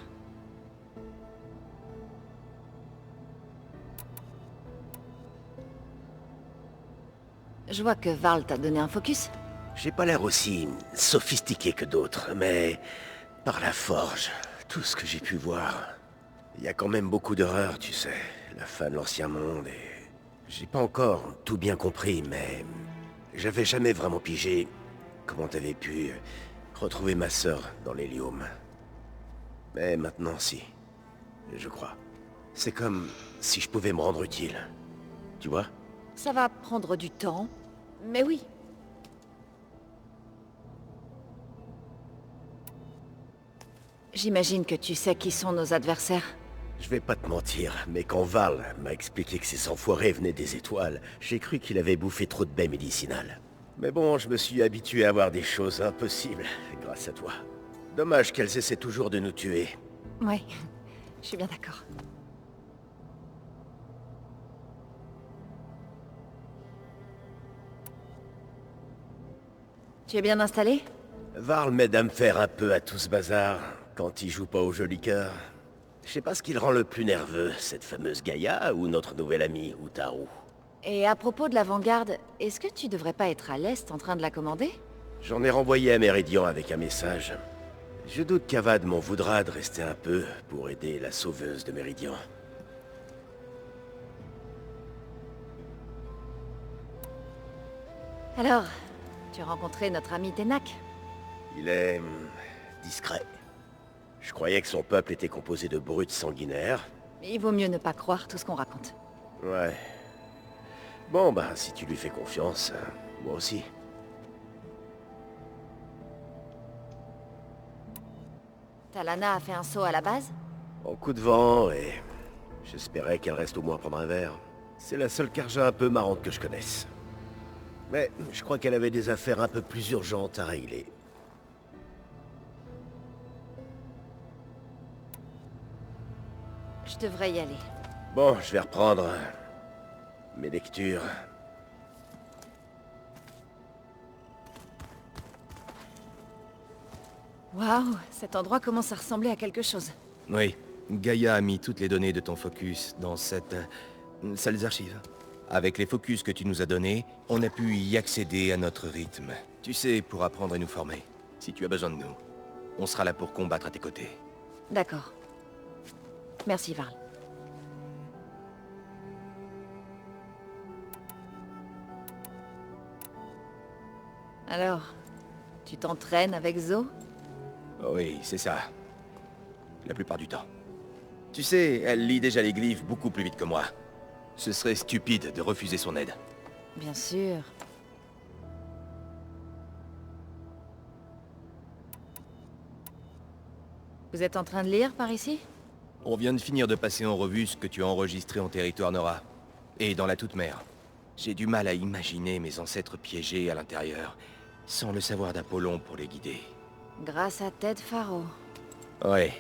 Je vois que Varl t'a donné un focus. J'ai pas l'air aussi sophistiqué que d'autres, mais par la forge, tout ce que j'ai pu voir, il y a quand même beaucoup d'horreurs, tu sais. La fin de l'ancien monde et... J'ai pas encore tout bien compris, mais... J'avais jamais vraiment pigé comment t'avais pu retrouver ma sœur dans l'hélium. Mais maintenant, si. Je crois. C'est comme si je pouvais me rendre utile. Tu vois? Ça va prendre du temps, mais oui. J'imagine que tu sais qui sont nos adversaires. Je vais pas te mentir, mais quand Varl m'a expliqué que ces enfoirés venaient des étoiles, j'ai cru qu'il avait bouffé trop de baies médicinales. Mais bon, je me suis habitué à voir des choses impossibles, grâce à toi. Dommage qu'elles essaient toujours de nous tuer. Ouais, je suis bien d'accord. Tu es bien installé? Varl m'aide à me faire un peu à tout ce bazar, quand il joue pas au joli cœur. Je sais pas ce qui le rend le plus nerveux, cette fameuse Gaïa ou notre nouvel ami, Utaru. Et à propos de l'avant-garde, est-ce que tu devrais pas être à l'est en train de la commander? J'en ai renvoyé à Méridian avec un message. Je doute qu'Avad m'en voudra de rester un peu pour aider la sauveuse de Méridian. Alors, tu as rencontré notre ami Tenak? Il est... discret. Je croyais que son peuple était composé de brutes sanguinaires. Il vaut mieux ne pas croire tout ce qu'on raconte. Ouais. Bon, bah, si tu lui fais confiance, moi aussi. Talana a fait un saut à la base? En coup de vent, et... j'espérais qu'elle reste au moins prendre un verre. C'est la seule Karja un peu marrante que je connaisse. Mais je crois qu'elle avait des affaires un peu plus urgentes à régler. Je devrais y aller. Bon, je vais reprendre mes lectures. Waouh, cet endroit commence à ressembler à quelque chose. Oui, Gaïa a mis toutes les données de ton focus dans cette... salle d'archives. Avec les focus que tu nous as donnés, on a pu y accéder à notre rythme. Tu sais, pour apprendre et nous former. Si tu as besoin de nous, on sera là pour combattre à tes côtés. D'accord. Merci, Varl. Alors, tu t'entraînes avec Zo? Oui, c'est ça. La plupart du temps. Tu sais, elle lit déjà les glyphes beaucoup plus vite que moi. Ce serait stupide de refuser son aide. Bien sûr. Vous êtes en train de lire par ici? On vient de finir de passer en revue ce que tu as enregistré en territoire Nora. Et dans la Toute-Mer. J'ai du mal à imaginer mes ancêtres piégés à l'intérieur, sans le savoir d'Apollon pour les guider. Grâce à Ted Faro. Ouais.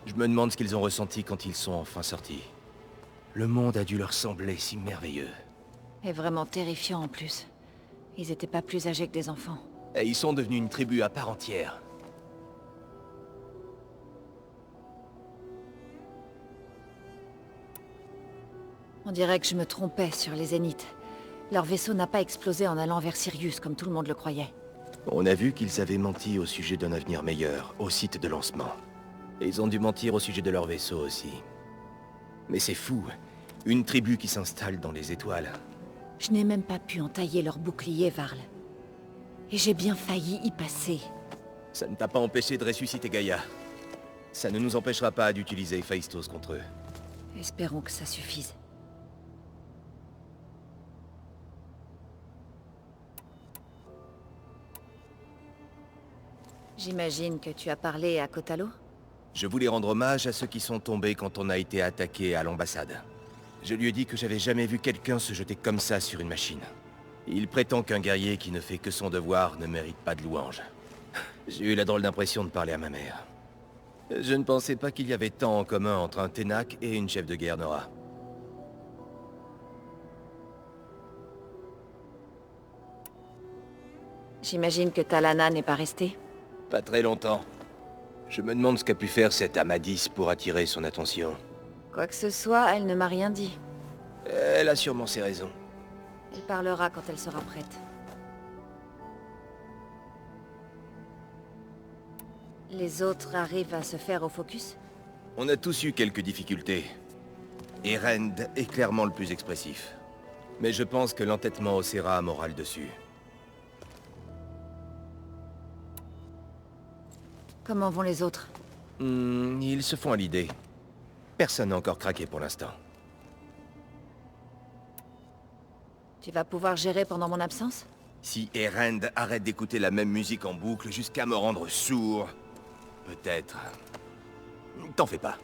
Je me demande ce qu'ils ont ressenti quand ils sont enfin sortis. Le monde a dû leur sembler si merveilleux. Et vraiment terrifiant en plus. Ils étaient pas plus âgés que des enfants. Et ils sont devenus une tribu à part entière. On dirait que je me trompais sur les Zéniths. Leur vaisseau n'a pas explosé en allant vers Sirius comme tout le monde le croyait. On a vu qu'ils avaient menti au sujet d'un avenir meilleur, au site de lancement. Et ils ont dû mentir au sujet de leur vaisseau aussi. Mais c'est fou, une tribu qui s'installe dans les étoiles. Je n'ai même pas pu entailler leur bouclier, Varl. Et j'ai bien failli y passer. Ça ne t'a pas empêché de ressusciter Gaïa. Ça ne nous empêchera pas d'utiliser Héphaïstos contre eux. Espérons que ça suffise. J'imagine que tu as parlé à Kotalo? Je voulais rendre hommage à ceux qui sont tombés quand on a été attaqué à l'ambassade. Je lui ai dit que j'avais jamais vu quelqu'un se jeter comme ça sur une machine. Il prétend qu'un guerrier qui ne fait que son devoir ne mérite pas de louange. J'ai eu la drôle d'impression de parler à ma mère. Je ne pensais pas qu'il y avait tant en commun entre un Ténac et une chef de guerre Nora. J'imagine que Talana n'est pas restée? Pas très longtemps. Je me demande ce qu'a pu faire cette Amadis pour attirer son attention. Quoi que ce soit, elle ne m'a rien dit. Elle a sûrement ses raisons. Elle parlera quand elle sera prête. Les autres arrivent à se faire au focus? On a tous eu quelques difficultés. Et Rend est clairement le plus expressif. Mais je pense que l'entêtement haussera un moral dessus. Comment vont les autres? Ils se font à l'idée. Personne n'a encore craqué pour l'instant. Tu vas pouvoir gérer pendant mon absence? Si Erend arrête d'écouter la même musique en boucle jusqu'à me rendre sourd... Peut-être... T'en fais pas.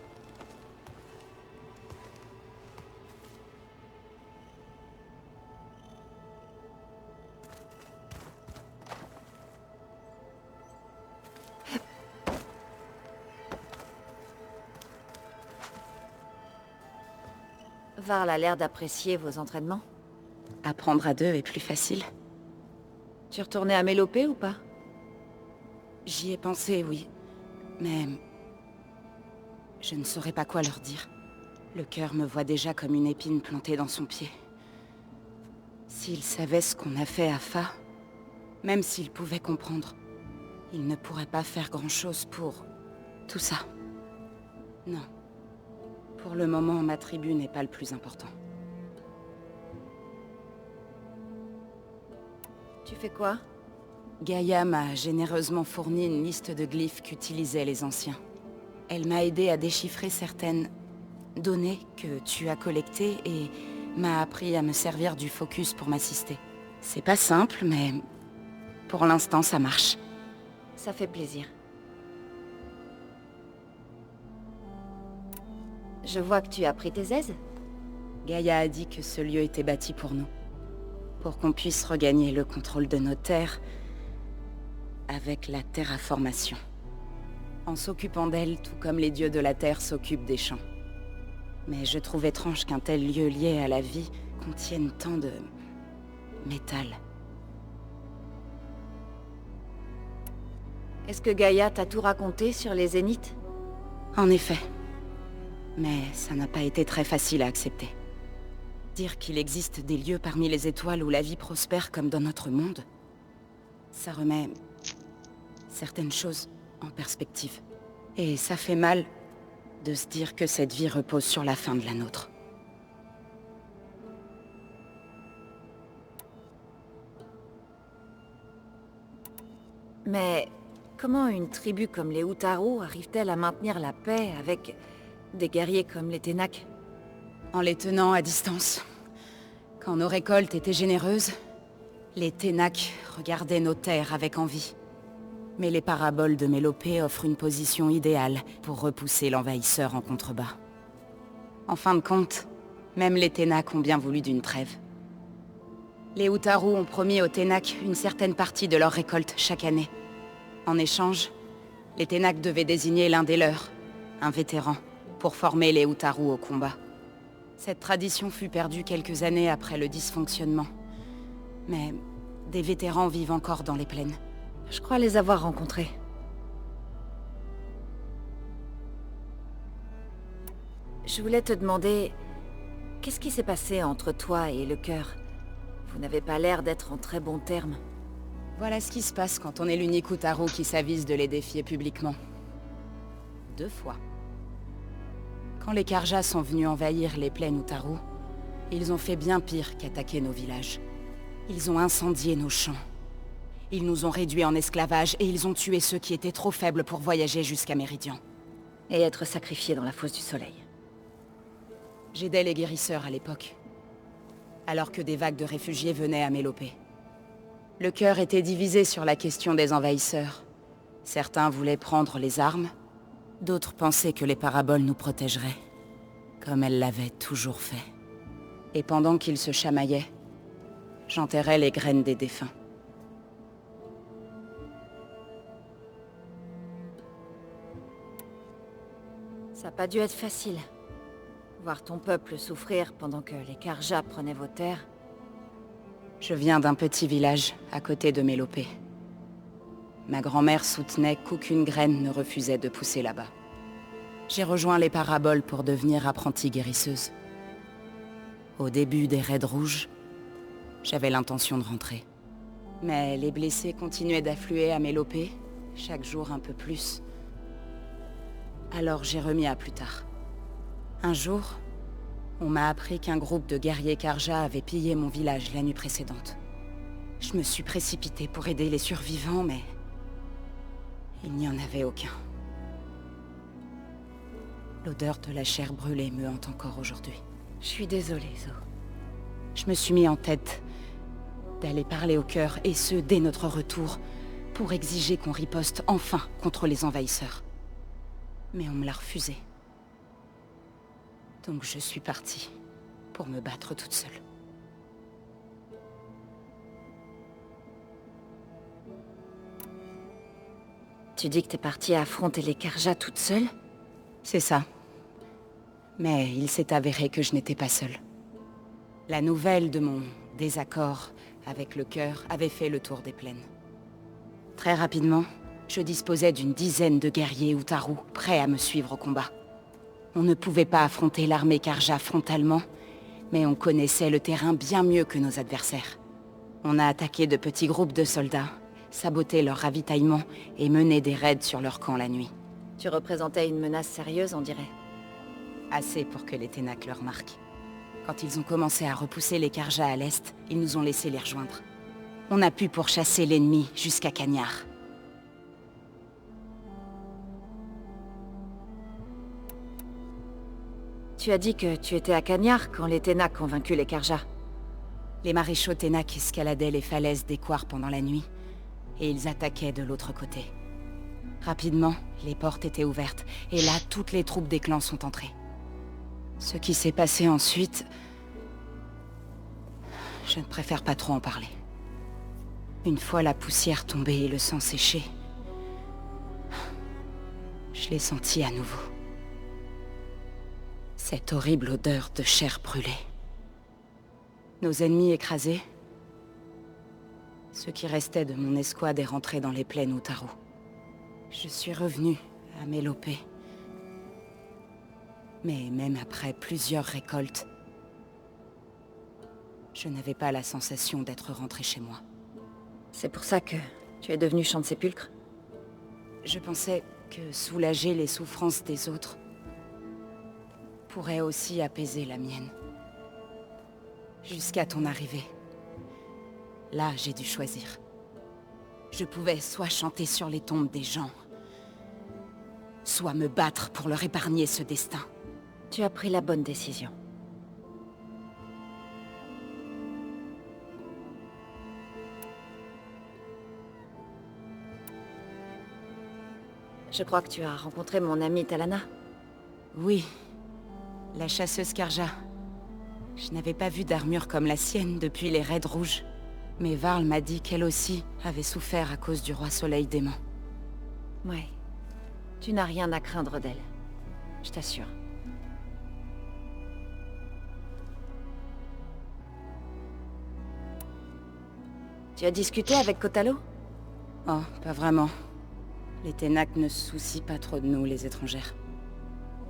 Varl a l'air d'apprécier vos entraînements. Apprendre à deux est plus facile. Tu retournais à Mélopée ou pas? J'y ai pensé, oui. Mais... je ne saurais pas quoi leur dire. Le cœur me voit déjà comme une épine plantée dans son pied. S'ils savaient ce qu'on a fait à Fa, même s'ils pouvaient comprendre, ils ne pourraient pas faire grand-chose pour... tout ça. Non. Pour le moment, ma tribu n'est pas le plus important. Tu fais quoi? Gaïa m'a généreusement fourni une liste de glyphes qu'utilisaient les anciens. Elle m'a aidé à déchiffrer certaines données que tu as collectées et m'a appris à me servir du focus pour m'assister. C'est pas simple, mais pour l'instant, ça marche. Ça fait plaisir. Je vois que tu as pris tes aises. Gaïa a dit que ce lieu était bâti pour nous. Pour qu'on puisse regagner le contrôle de nos terres avec la terraformation. En s'occupant d'elle, tout comme les dieux de la terre s'occupent des champs. Mais je trouve étrange qu'un tel lieu lié à la vie contienne tant de... métal. Est-ce que Gaïa t'a tout raconté sur les Zéniths? En effet. Mais ça n'a pas été très facile à accepter. Dire qu'il existe des lieux parmi les étoiles où la vie prospère comme dans notre monde, ça remet certaines choses en perspective. Et ça fait mal de se dire que cette vie repose sur la fin de la nôtre. Mais comment une tribu comme les Utaru arrive-t-elle à maintenir la paix avec des guerriers comme les Ténac? En les tenant à distance. Quand nos récoltes étaient généreuses, les Ténac regardaient nos terres avec envie. Mais les paraboles de Mélopée offrent une position idéale pour repousser l'envahisseur en contrebas. En fin de compte, même les Ténac ont bien voulu d'une trêve. Les Utaru ont promis aux Ténac une certaine partie de leur récolte chaque année. En échange, les Ténac devaient désigner l'un des leurs, un vétéran, pour former les Utaru au combat. Cette tradition fut perdue quelques années après le dysfonctionnement. Mais des vétérans vivent encore dans les plaines. Je crois les avoir rencontrés. Je voulais te demander... Qu'est-ce qui s'est passé entre toi et le cœur? Vous n'avez pas l'air d'être en très bons termes. Voilà ce qui se passe quand on est l'unique Utaru qui s'avise de les défier publiquement. 2 fois. Quand les Karjas sont venus envahir les plaines Utaru, ils ont fait bien pire qu'attaquer nos villages. Ils ont incendié nos champs. Ils nous ont réduits en esclavage et ils ont tué ceux qui étaient trop faibles pour voyager jusqu'à Méridian. Et être sacrifié dans la fosse du soleil. J'aidais les guérisseurs à l'époque, alors que des vagues de réfugiés venaient à Mélopée. Le cœur était divisé sur la question des envahisseurs. Certains voulaient prendre les armes, d'autres pensaient que les paraboles nous protégeraient, comme elles l'avaient toujours fait. Et pendant qu'ils se chamaillaient, j'enterrais les graines des défunts. Ça n'a pas dû être facile. Voir ton peuple souffrir pendant que les Karjas prenaient vos terres. Je viens d'un petit village, à côté de Mélopée. Ma grand-mère soutenait qu'aucune graine ne refusait de pousser là-bas. J'ai rejoint les paraboles pour devenir apprentie guérisseuse. Au début des raids rouges, j'avais l'intention de rentrer. Mais les blessés continuaient d'affluer à Mélopée, chaque jour un peu plus. Alors j'ai remis à plus tard. Un jour, on m'a appris qu'un groupe de guerriers Karja avait pillé mon village la nuit précédente. Je me suis précipitée pour aider les survivants, mais... il n'y en avait aucun. L'odeur de la chair brûlée me hante encore aujourd'hui. Je suis désolée, Zo. Je me suis mis en tête d'aller parler au cœur, et ce, dès notre retour, pour exiger qu'on riposte enfin contre les envahisseurs. Mais on me l'a refusé. Donc je suis partie, pour me battre toute seule. Tu dis que t'es partie affronter les Karjas toute seule? C'est ça. Mais il s'est avéré que je n'étais pas seule. La nouvelle de mon désaccord avec le cœur avait fait le tour des plaines. Très rapidement, je disposais d'une dizaine de guerriers Utaru prêts à me suivre au combat. On ne pouvait pas affronter l'armée Karja frontalement, mais on connaissait le terrain bien mieux que nos adversaires. On a attaqué de petits groupes de soldats, saboté leur ravitaillement et mené des raids sur leur camp la nuit. Tu représentais une menace sérieuse, on dirait. Assez pour que les Ténac le remarquent. Quand ils ont commencé à repousser les Karja à l'est, ils nous ont laissé les rejoindre. On a pu pourchasser l'ennemi jusqu'à Cagnard. Tu as dit que tu étais à Cagnard quand les Ténac ont vaincu les Karjas. Les maréchaux Ténac escaladaient les falaises d'Équar pendant la nuit, et ils attaquaient de l'autre côté. Rapidement, les portes étaient ouvertes, et là, toutes les troupes des clans sont entrées. Ce qui s'est passé ensuite... je ne préfère pas trop en parler. Une fois la poussière tombée et le sang séché, je l'ai senti à nouveau. Cette horrible odeur de chair brûlée. Nos ennemis écrasés. Ce qui restait de mon escouade est rentré dans les plaines Utaru. Je suis revenue à Mélopée. Mais même après plusieurs récoltes, je n'avais pas la sensation d'être rentrée chez moi. C'est pour ça que tu es devenu Chant de Sépulcre? Je pensais que soulager les souffrances des autres pourrait aussi apaiser la mienne. Jusqu'à ton arrivée. Là, j'ai dû choisir. Je pouvais soit chanter sur les tombes des gens, soit me battre pour leur épargner ce destin. Tu as pris la bonne décision. Je crois que tu as rencontré mon amie Talana. Oui. La chasseuse Karja. Je n'avais pas vu d'armure comme la sienne depuis les raids rouges. Mais Varl m'a dit qu'elle aussi avait souffert à cause du roi soleil démon. Ouais. Tu n'as rien à craindre d'elle. Je t'assure. Tu as discuté avec Kotalo? Oh, pas vraiment. Les Ténac ne se soucient pas trop de nous, les étrangères.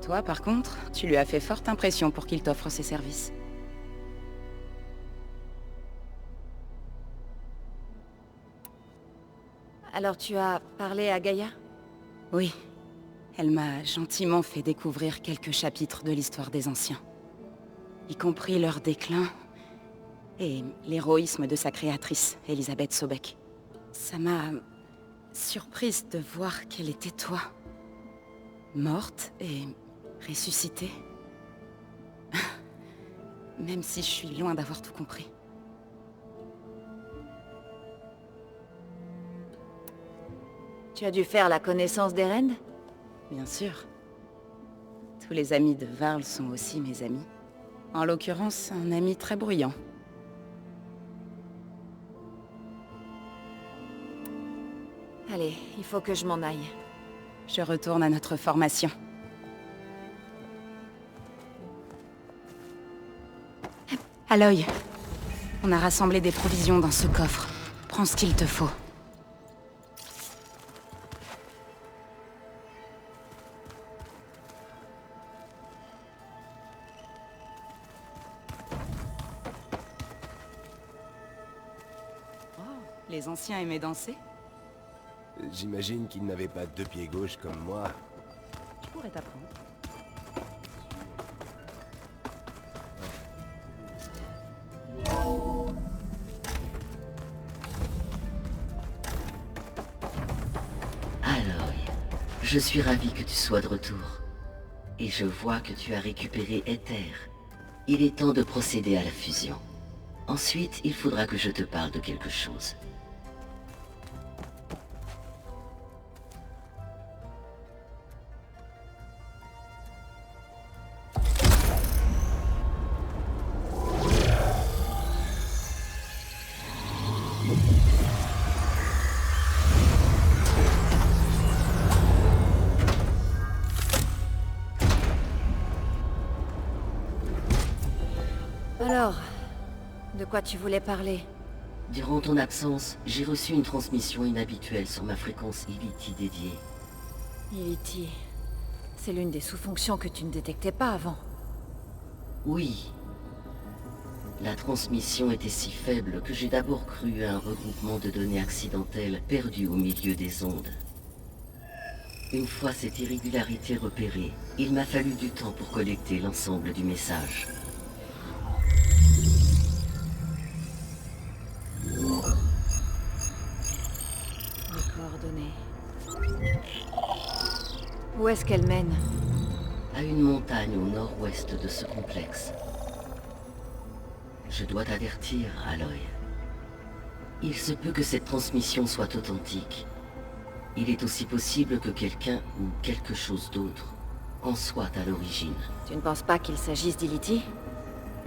Toi, par contre, tu lui as fait forte impression pour qu'il t'offre ses services. Alors tu as parlé à Gaïa? Oui. Elle m'a gentiment fait découvrir quelques chapitres de l'histoire des Anciens. Y compris leur déclin et l'héroïsme de sa créatrice, Elisabeth Sobek. Ça m'a surprise de voir qu'elle était toi. Morte et ressuscitée. Même si je suis loin d'avoir tout compris. Tu as dû faire la connaissance d'Erend? Bien sûr. Tous les amis de Varl sont aussi mes amis. En l'occurrence, un ami très bruyant. Allez, il faut que je m'en aille. Je retourne à notre formation. Aloy, on a rassemblé des provisions dans ce coffre. Prends ce qu'il te faut. Les anciens aimaient danser? J'imagine qu'ils n'avaient pas deux pieds gauches comme moi. Je pourrais t'apprendre. Aloy, je suis ravi que tu sois de retour. Et je vois que tu as récupéré Aether. Il est temps de procéder à la fusion. Ensuite, il faudra que je te parle de quelque chose. Alors, de quoi tu voulais parler? Durant ton absence, j'ai reçu une transmission inhabituelle sur ma fréquence Iliti dédiée. Iliti... C'est l'une des sous-fonctions que tu ne détectais pas avant. Oui. La transmission était si faible que j'ai d'abord cru à un regroupement de données accidentelles perdues au milieu des ondes. Une fois cette irrégularité repérée, il m'a fallu du temps pour collecter l'ensemble du message. Les coordonnées. Où est-ce qu'elle mène? À une montagne au nord-ouest de ce complexe. Je dois t'avertir, Aloy. Il se peut que cette transmission soit authentique. Il est aussi possible que quelqu'un ou quelque chose d'autre en soit à l'origine. Tu ne penses pas qu'il s'agisse d'Iliti?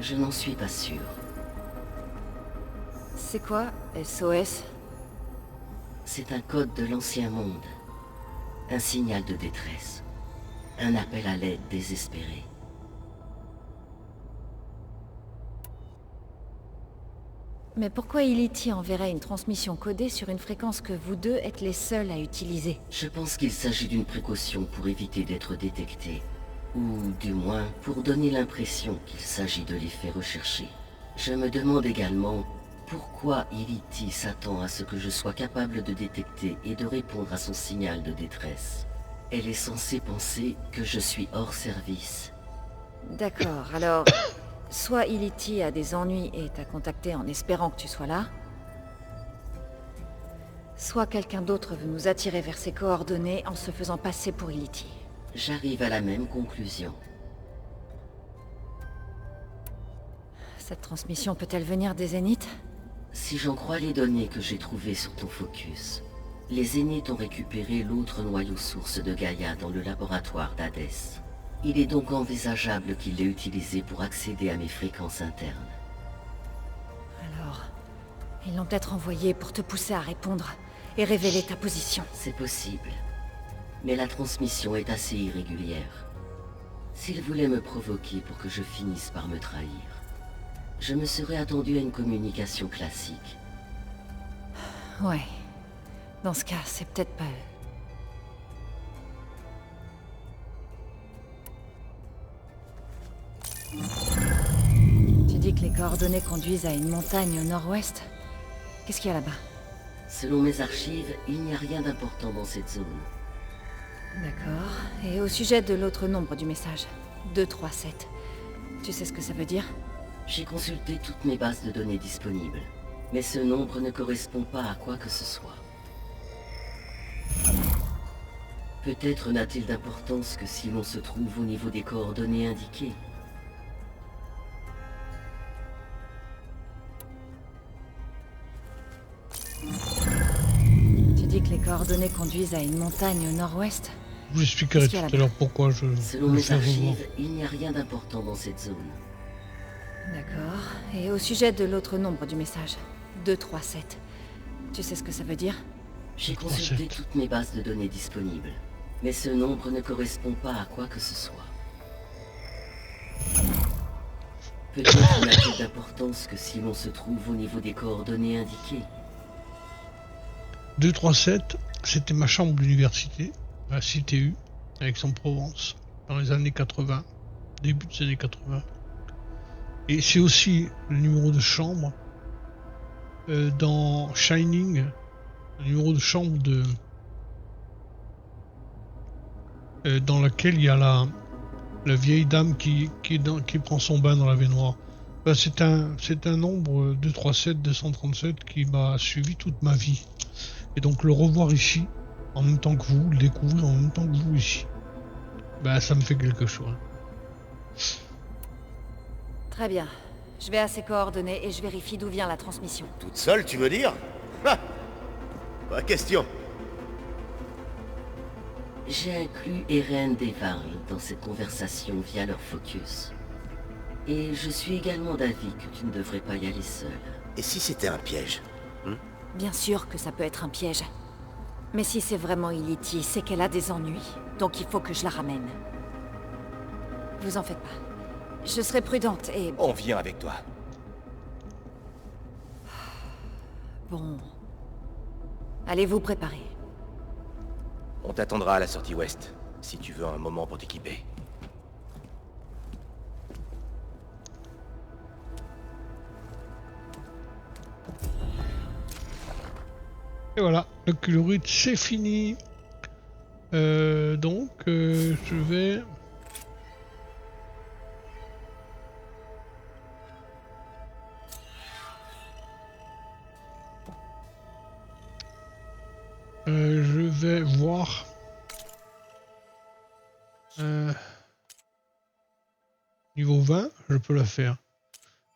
Je n'en suis pas sûr. C'est quoi, SOS? C'est un code de l'ancien monde. Un signal de détresse. Un appel à l'aide désespéré. Mais pourquoi Iliti enverrait une transmission codée sur une fréquence que vous deux êtes les seuls à utiliser? Je pense qu'il s'agit d'une précaution pour éviter d'être détecté. Ou du moins, pour donner l'impression qu'il s'agit de l'effet recherché. Je me demande également pourquoi Iliti s'attend à ce que je sois capable de détecter et de répondre à son signal de détresse. Elle est censée penser que je suis hors service. D'accord, alors... Soit Iliti a des ennuis et t'a contacté en espérant que tu sois là, soit quelqu'un d'autre veut nous attirer vers ses coordonnées en se faisant passer pour Iliti. J'arrive à la même conclusion. Cette transmission peut-elle venir des Zéniths? Si j'en crois les données que j'ai trouvées sur ton focus, Les Zéniths ont récupéré l'autre noyau source de Gaïa dans le laboratoire d'Hadès. Il est donc envisageable qu'il l'ait utilisé pour accéder à mes fréquences internes. Alors, ils l'ont peut-être envoyé pour te pousser à répondre et révéler ta position. C'est possible. Mais la transmission est assez irrégulière. S'il voulait me provoquer pour que je finisse par me trahir, je me serais attendu à une communication classique. Ouais. Dans ce cas, c'est peut-être pas eux. Tu dis que les coordonnées conduisent à une montagne au nord-ouest? Qu'est-ce qu'il y a là-bas? Selon mes archives, il n'y a rien d'important dans cette zone. D'accord. Et au sujet de l'autre nombre du message, 237, tu sais ce que ça veut dire? J'ai consulté toutes mes bases de données disponibles, mais ce nombre ne correspond pas à quoi que ce soit. Peut-être n'a-t-il d'importance que si l'on se trouve au niveau des coordonnées indiquées. Tu dis que les coordonnées conduisent à une montagne au nord-ouest? Je vous expliquerai tout à l'heure pourquoi je... Selon mes archives, il n'y a rien d'important dans cette zone. D'accord. Et au sujet de l'autre nombre du message, 237, tu sais ce que ça veut dire? J'ai consulté toutes mes bases de données disponibles, mais ce nombre ne correspond pas à quoi que ce soit. Peut-être n'a-t-il d'importance que si l'on se trouve au niveau des coordonnées indiquées. 237, c'était ma chambre d'université, à CTU, à Aix-en-Provence, dans les années 80, début des années 80. Et c'est aussi le numéro de chambre dans Shining, le numéro de chambre dans laquelle il y a la vieille dame qui prend son bain dans la baignoire. Ben, c'est un nombre 237, 237 qui m'a suivi toute ma vie. Et donc le revoir ici, en même temps que vous, le découvrir en même temps que vous ici, ben, ça me fait quelque chose. Très bien. Je vais à ces coordonnées et je vérifie d'où vient la transmission. Toute seule, tu veux dire? Ah, pas question. J'ai inclus Eren Devarl dans cette conversation via leur focus. Et je suis également d'avis que tu ne devrais pas y aller seul. Et si c'était un piège? Bien sûr que ça peut être un piège. Mais si c'est vraiment Iliti, c'est qu'elle a des ennuis. Donc il faut que je la ramène. Vous en faites pas. Je serai prudente et... On vient avec toi. Bon... Allez vous préparer. On t'attendra à la sortie ouest, si tu veux un moment pour t'équiper. Et voilà, le Culurite c'est fini. Donc je vais... je vais voir niveau 20, je peux la faire.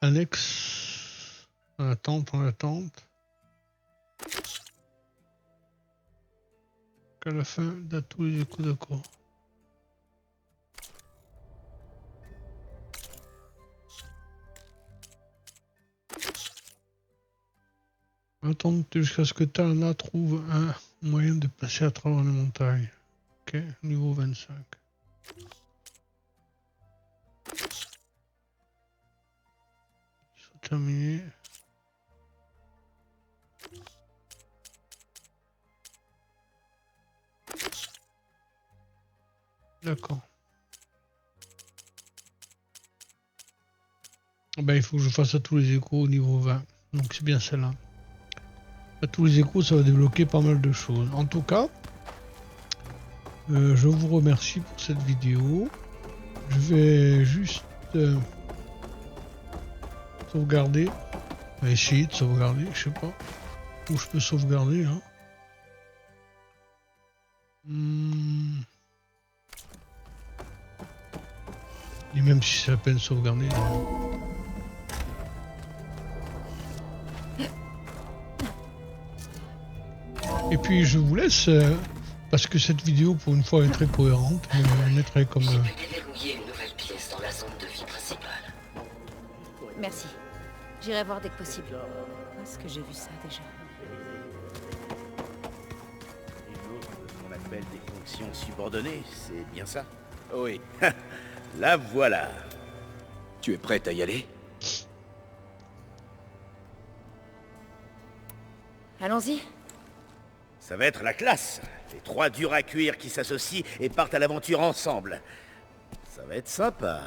Annexe en attente, qu'à la fin de tous les échos d'accord. Attendre jusqu'à ce que Talana trouve un moyen de passer à travers les montagnes. Ok, niveau 25. C'est terminé. D'accord. Ben, il faut que je fasse à tous les échos au niveau 20. Donc c'est bien celle-là. À tous les échos, ça va débloquer pas mal de choses. En tout cas, je vous remercie pour cette vidéo. Je vais juste sauvegarder. On va essayer de sauvegarder, je sais pas. Où je peux sauvegarder là. Et même si c'est à peine sauvegardé. Et puis je vous laisse, parce que cette vidéo pour une fois est très cohérente, on est très comme... Déverrouiller une nouvelle pièce dans la zone de vie principale. Merci. J'irai voir dès que possible. Où est-ce que j'ai vu ça déjà? Une autre de ce qu'on appelle des fonctions subordonnées, c'est bien ça? Oui. La voilà. Tu es prête à y aller? Allons-y. Ça va être la classe. Les 3 durs à cuire qui s'associent et partent à l'aventure ensemble. Ça va être sympa.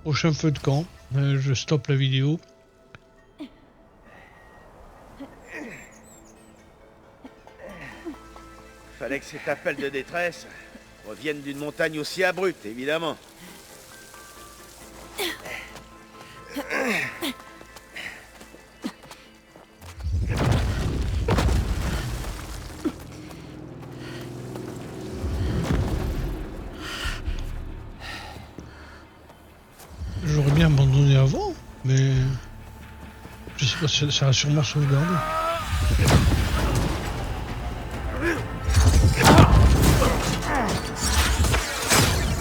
Prochain feu de camp, je stoppe la vidéo. Fallait que cet appel de détresse revienne d'une montagne aussi abrupte, évidemment. J'aurais bien abandonné avant, mais je sais pas, ça a sûrement sauvegardé.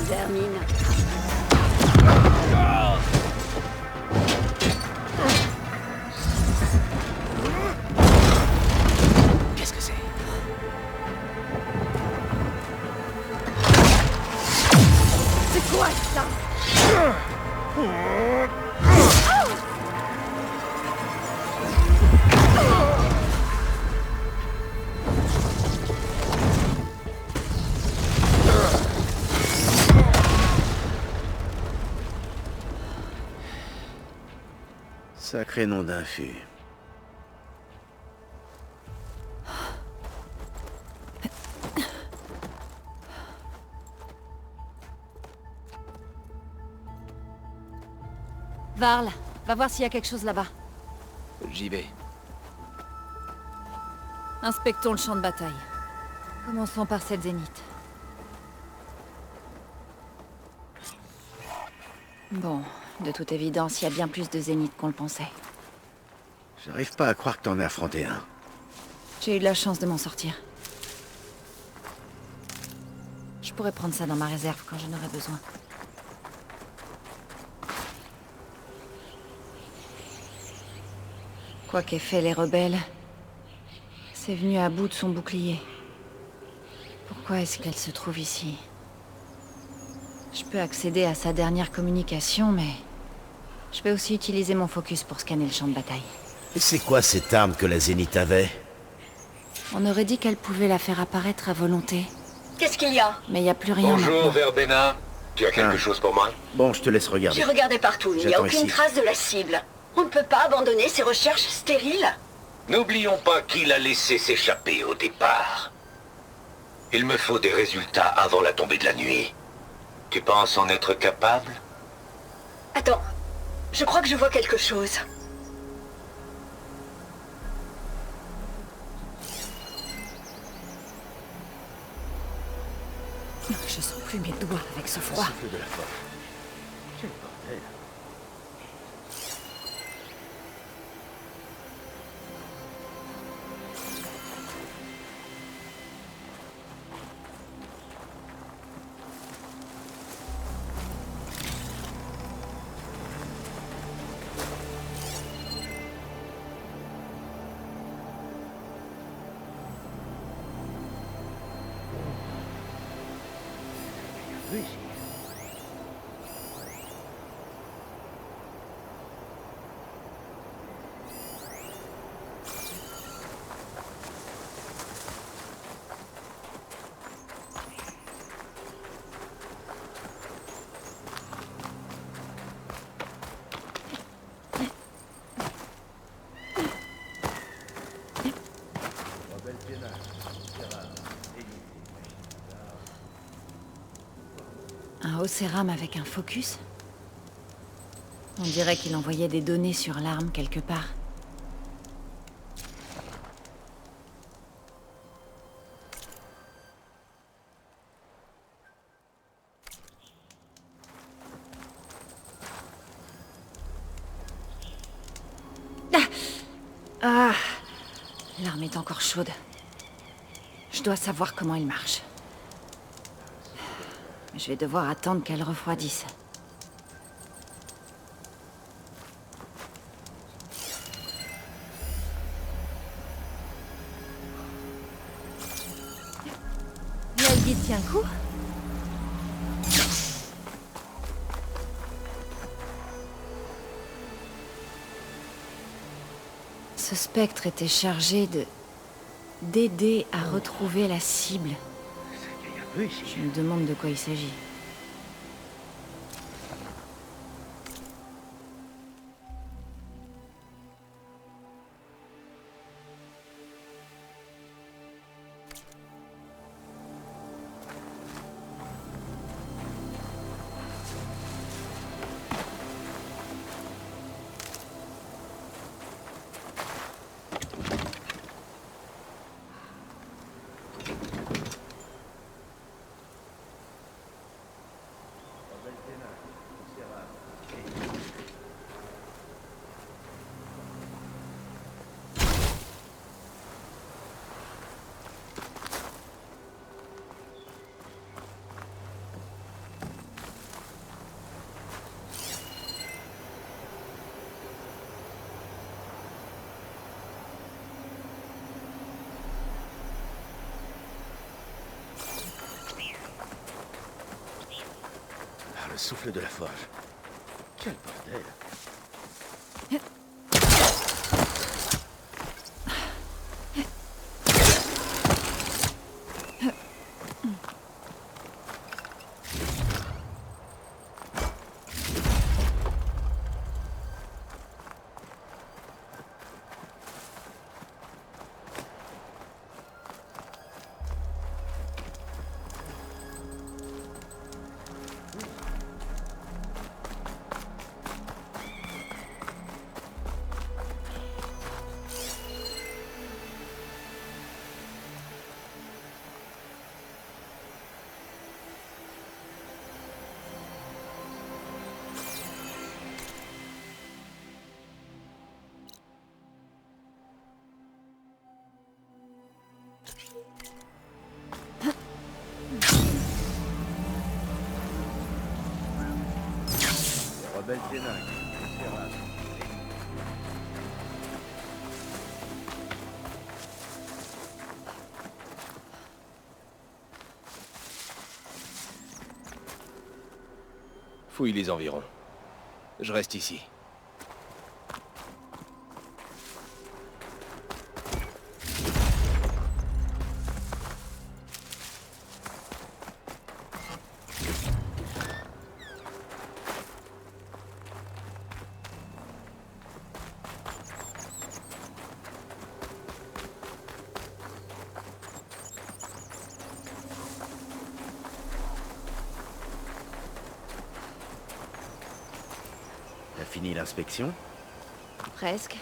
Termine. Qu'est-ce que c'est? C'est quoi ça? Sacré nom d'infus. Varl, va voir s'il y a quelque chose là-bas. J'y vais. Inspectons le champ de bataille. Commençons par cette zénith. Bon, de toute évidence, il y a bien plus de zéniths qu'on le pensait. J'arrive pas à croire que t'en aies affronté un. J'ai eu de la chance de m'en sortir. Je pourrais prendre ça dans ma réserve quand j'en aurai besoin. Quoi qu'aient fait les rebelles, c'est venu à bout de son bouclier. Pourquoi est-ce qu'elle se trouve ici? Je peux accéder à sa dernière communication, mais... je peux aussi utiliser mon focus pour scanner le champ de bataille. Et c'est quoi cette arme que la Zénith avait? On aurait dit qu'elle pouvait la faire apparaître à volonté. Qu'est-ce qu'il y a? Mais il n'y a plus rien Bonjour, maintenant. Verbena. Tu as quelque chose pour moi? Bon, je te laisse regarder. J'ai regardé partout, il n'y a J'attends aucune ici. trace de la cible. On ne peut pas abandonner ces recherches stériles. N'oublions pas qui l'a laissé s'échapper au départ. Il me faut des résultats avant la tombée de la nuit. Tu penses en être capable? Attends, je crois que je vois quelque chose. Je sens plus mes doigts avec ce froid. De la force. Quel bordel. Un Océram avec un focus? On dirait qu'il envoyait des données sur l'arme quelque part. Ah, l'arme est encore chaude. Je dois savoir comment il marche. Je vais devoir attendre qu'elle refroidisse. La guide tient le coup? Ce spectre était chargé d'aider à retrouver la cible. Je me demande de quoi il s'agit. Le souffle de la forge. Quel bordel. Rebelle Ténac, Fouille les environs. Je reste ici. T'as fini l'inspection? Presque.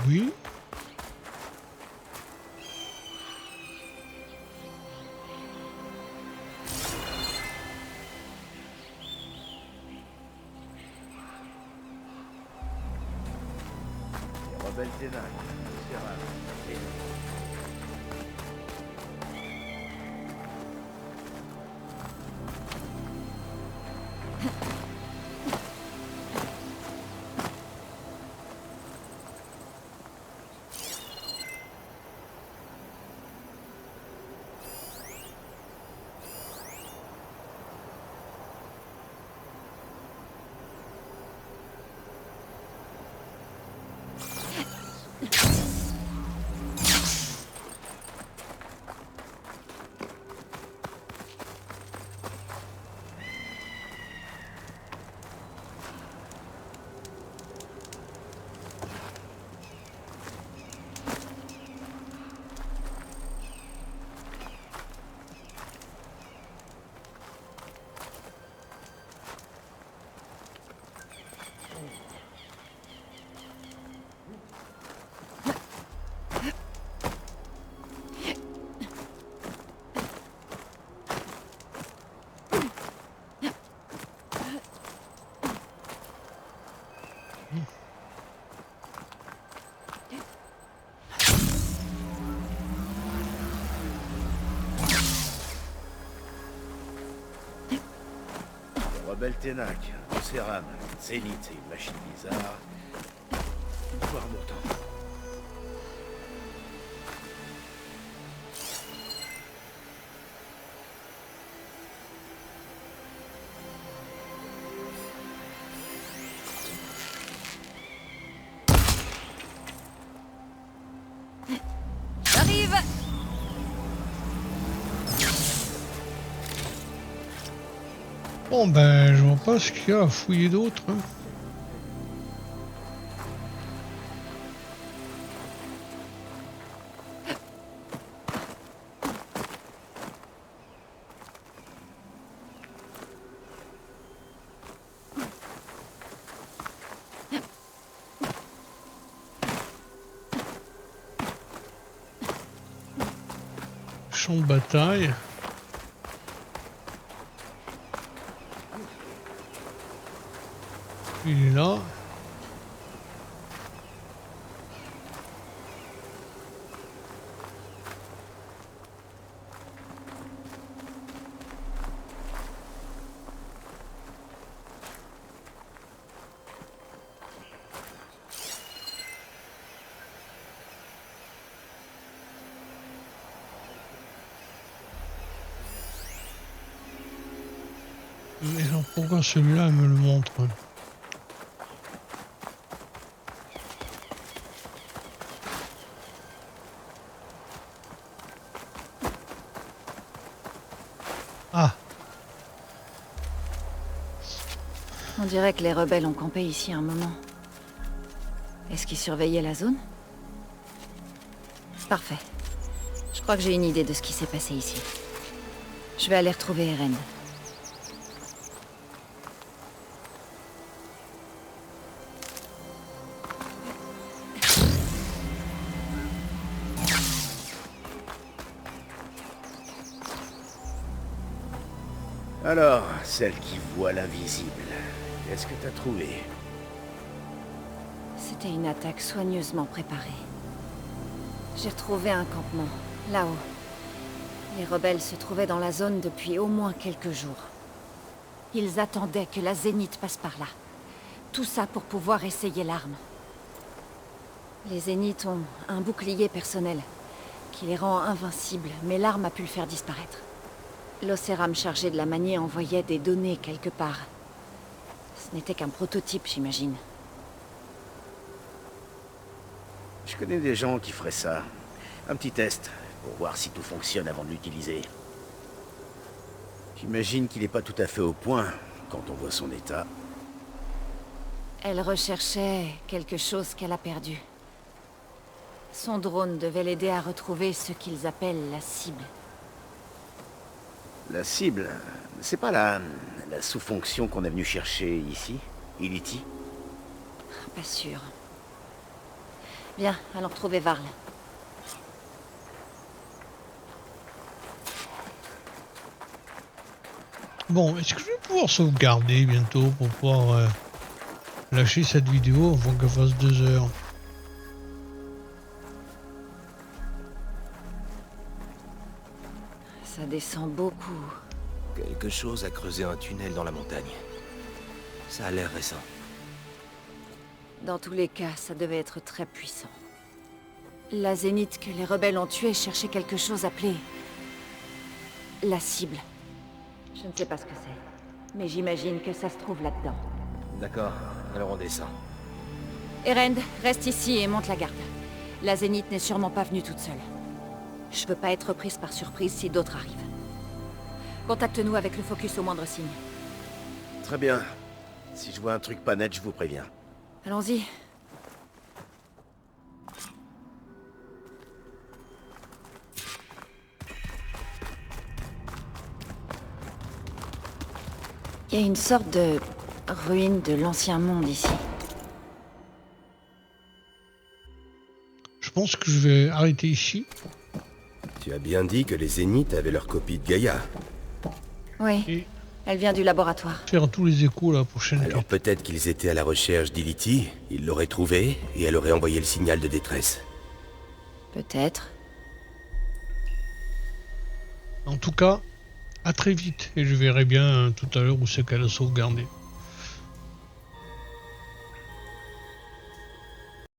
Oui. Rebelle Ténac, rebelles Ténac, Océram, Zénith et une machine bizarre. Une fois remontant. J'arrive. Bon ben, je vois pas ce qu'il y a à fouiller d'autre. Hein. Champ de bataille. Il est là. Mais alors pourquoi celui-là me le montre? Ah. On dirait que les rebelles ont campé ici un moment. Est-ce qu'ils surveillaient la zone? Parfait. Je crois que j'ai une idée de ce qui s'est passé ici. Je vais aller retrouver Eren. Alors, celle qui voit l'invisible, qu'est-ce que t'as trouvé? C'était une attaque soigneusement préparée. J'ai retrouvé un campement, là-haut. Les rebelles se trouvaient dans la zone depuis au moins quelques jours. Ils attendaient que la Zénith passe par là. Tout ça pour pouvoir essayer l'arme. Les Zéniths ont un bouclier personnel qui les rend invincibles, mais l'arme a pu le faire disparaître. L'Océram chargé de la manier envoyait des données quelque part. Ce n'était qu'un prototype, j'imagine. Je connais des gens qui feraient ça. Un petit test, pour voir si tout fonctionne avant de l'utiliser. J'imagine qu'il n'est pas tout à fait au point, quand on voit son état. Elle recherchait quelque chose qu'elle a perdu. Son drone devait l'aider à retrouver ce qu'ils appellent la cible. La cible, c'est pas la sous-fonction qu'on est venu chercher ici, Iliti? Pas sûr. Bien, allons retrouver Varl. Bon, est-ce que je vais pouvoir sauvegarder bientôt pour pouvoir lâcher cette vidéo avant qu'elle fasse 2 heures? Ça descend beaucoup. Quelque chose a creusé un tunnel dans la montagne. Ça a l'air récent. Dans tous les cas, ça devait être très puissant. La Zénith que les rebelles ont tuée cherchait quelque chose appelé... la cible. Je ne sais pas ce que c'est, mais j'imagine que ça se trouve là-dedans. D'accord, alors on descend. Erend, reste ici et monte la garde. La Zénith n'est sûrement pas venue toute seule. Je veux pas être prise par surprise si d'autres arrivent. Contacte-nous avec le focus au moindre signe. Très bien. Si je vois un truc pas net, je vous préviens. Allons-y. Il y a une sorte de ruine de l'ancien monde ici. Je pense que je vais arrêter ici. Tu as bien dit que les Zéniths avaient leur copie de Gaïa. Oui, elle vient du laboratoire. Faire tous les échos la prochaine. Alors peut-être qu'ils étaient à la recherche d'Iliti, ils l'auraient trouvée, et elle aurait envoyé le signal de détresse. Peut-être. En tout cas, à très vite et je verrai bien tout à l'heure où c'est qu'elle a sauvegardé.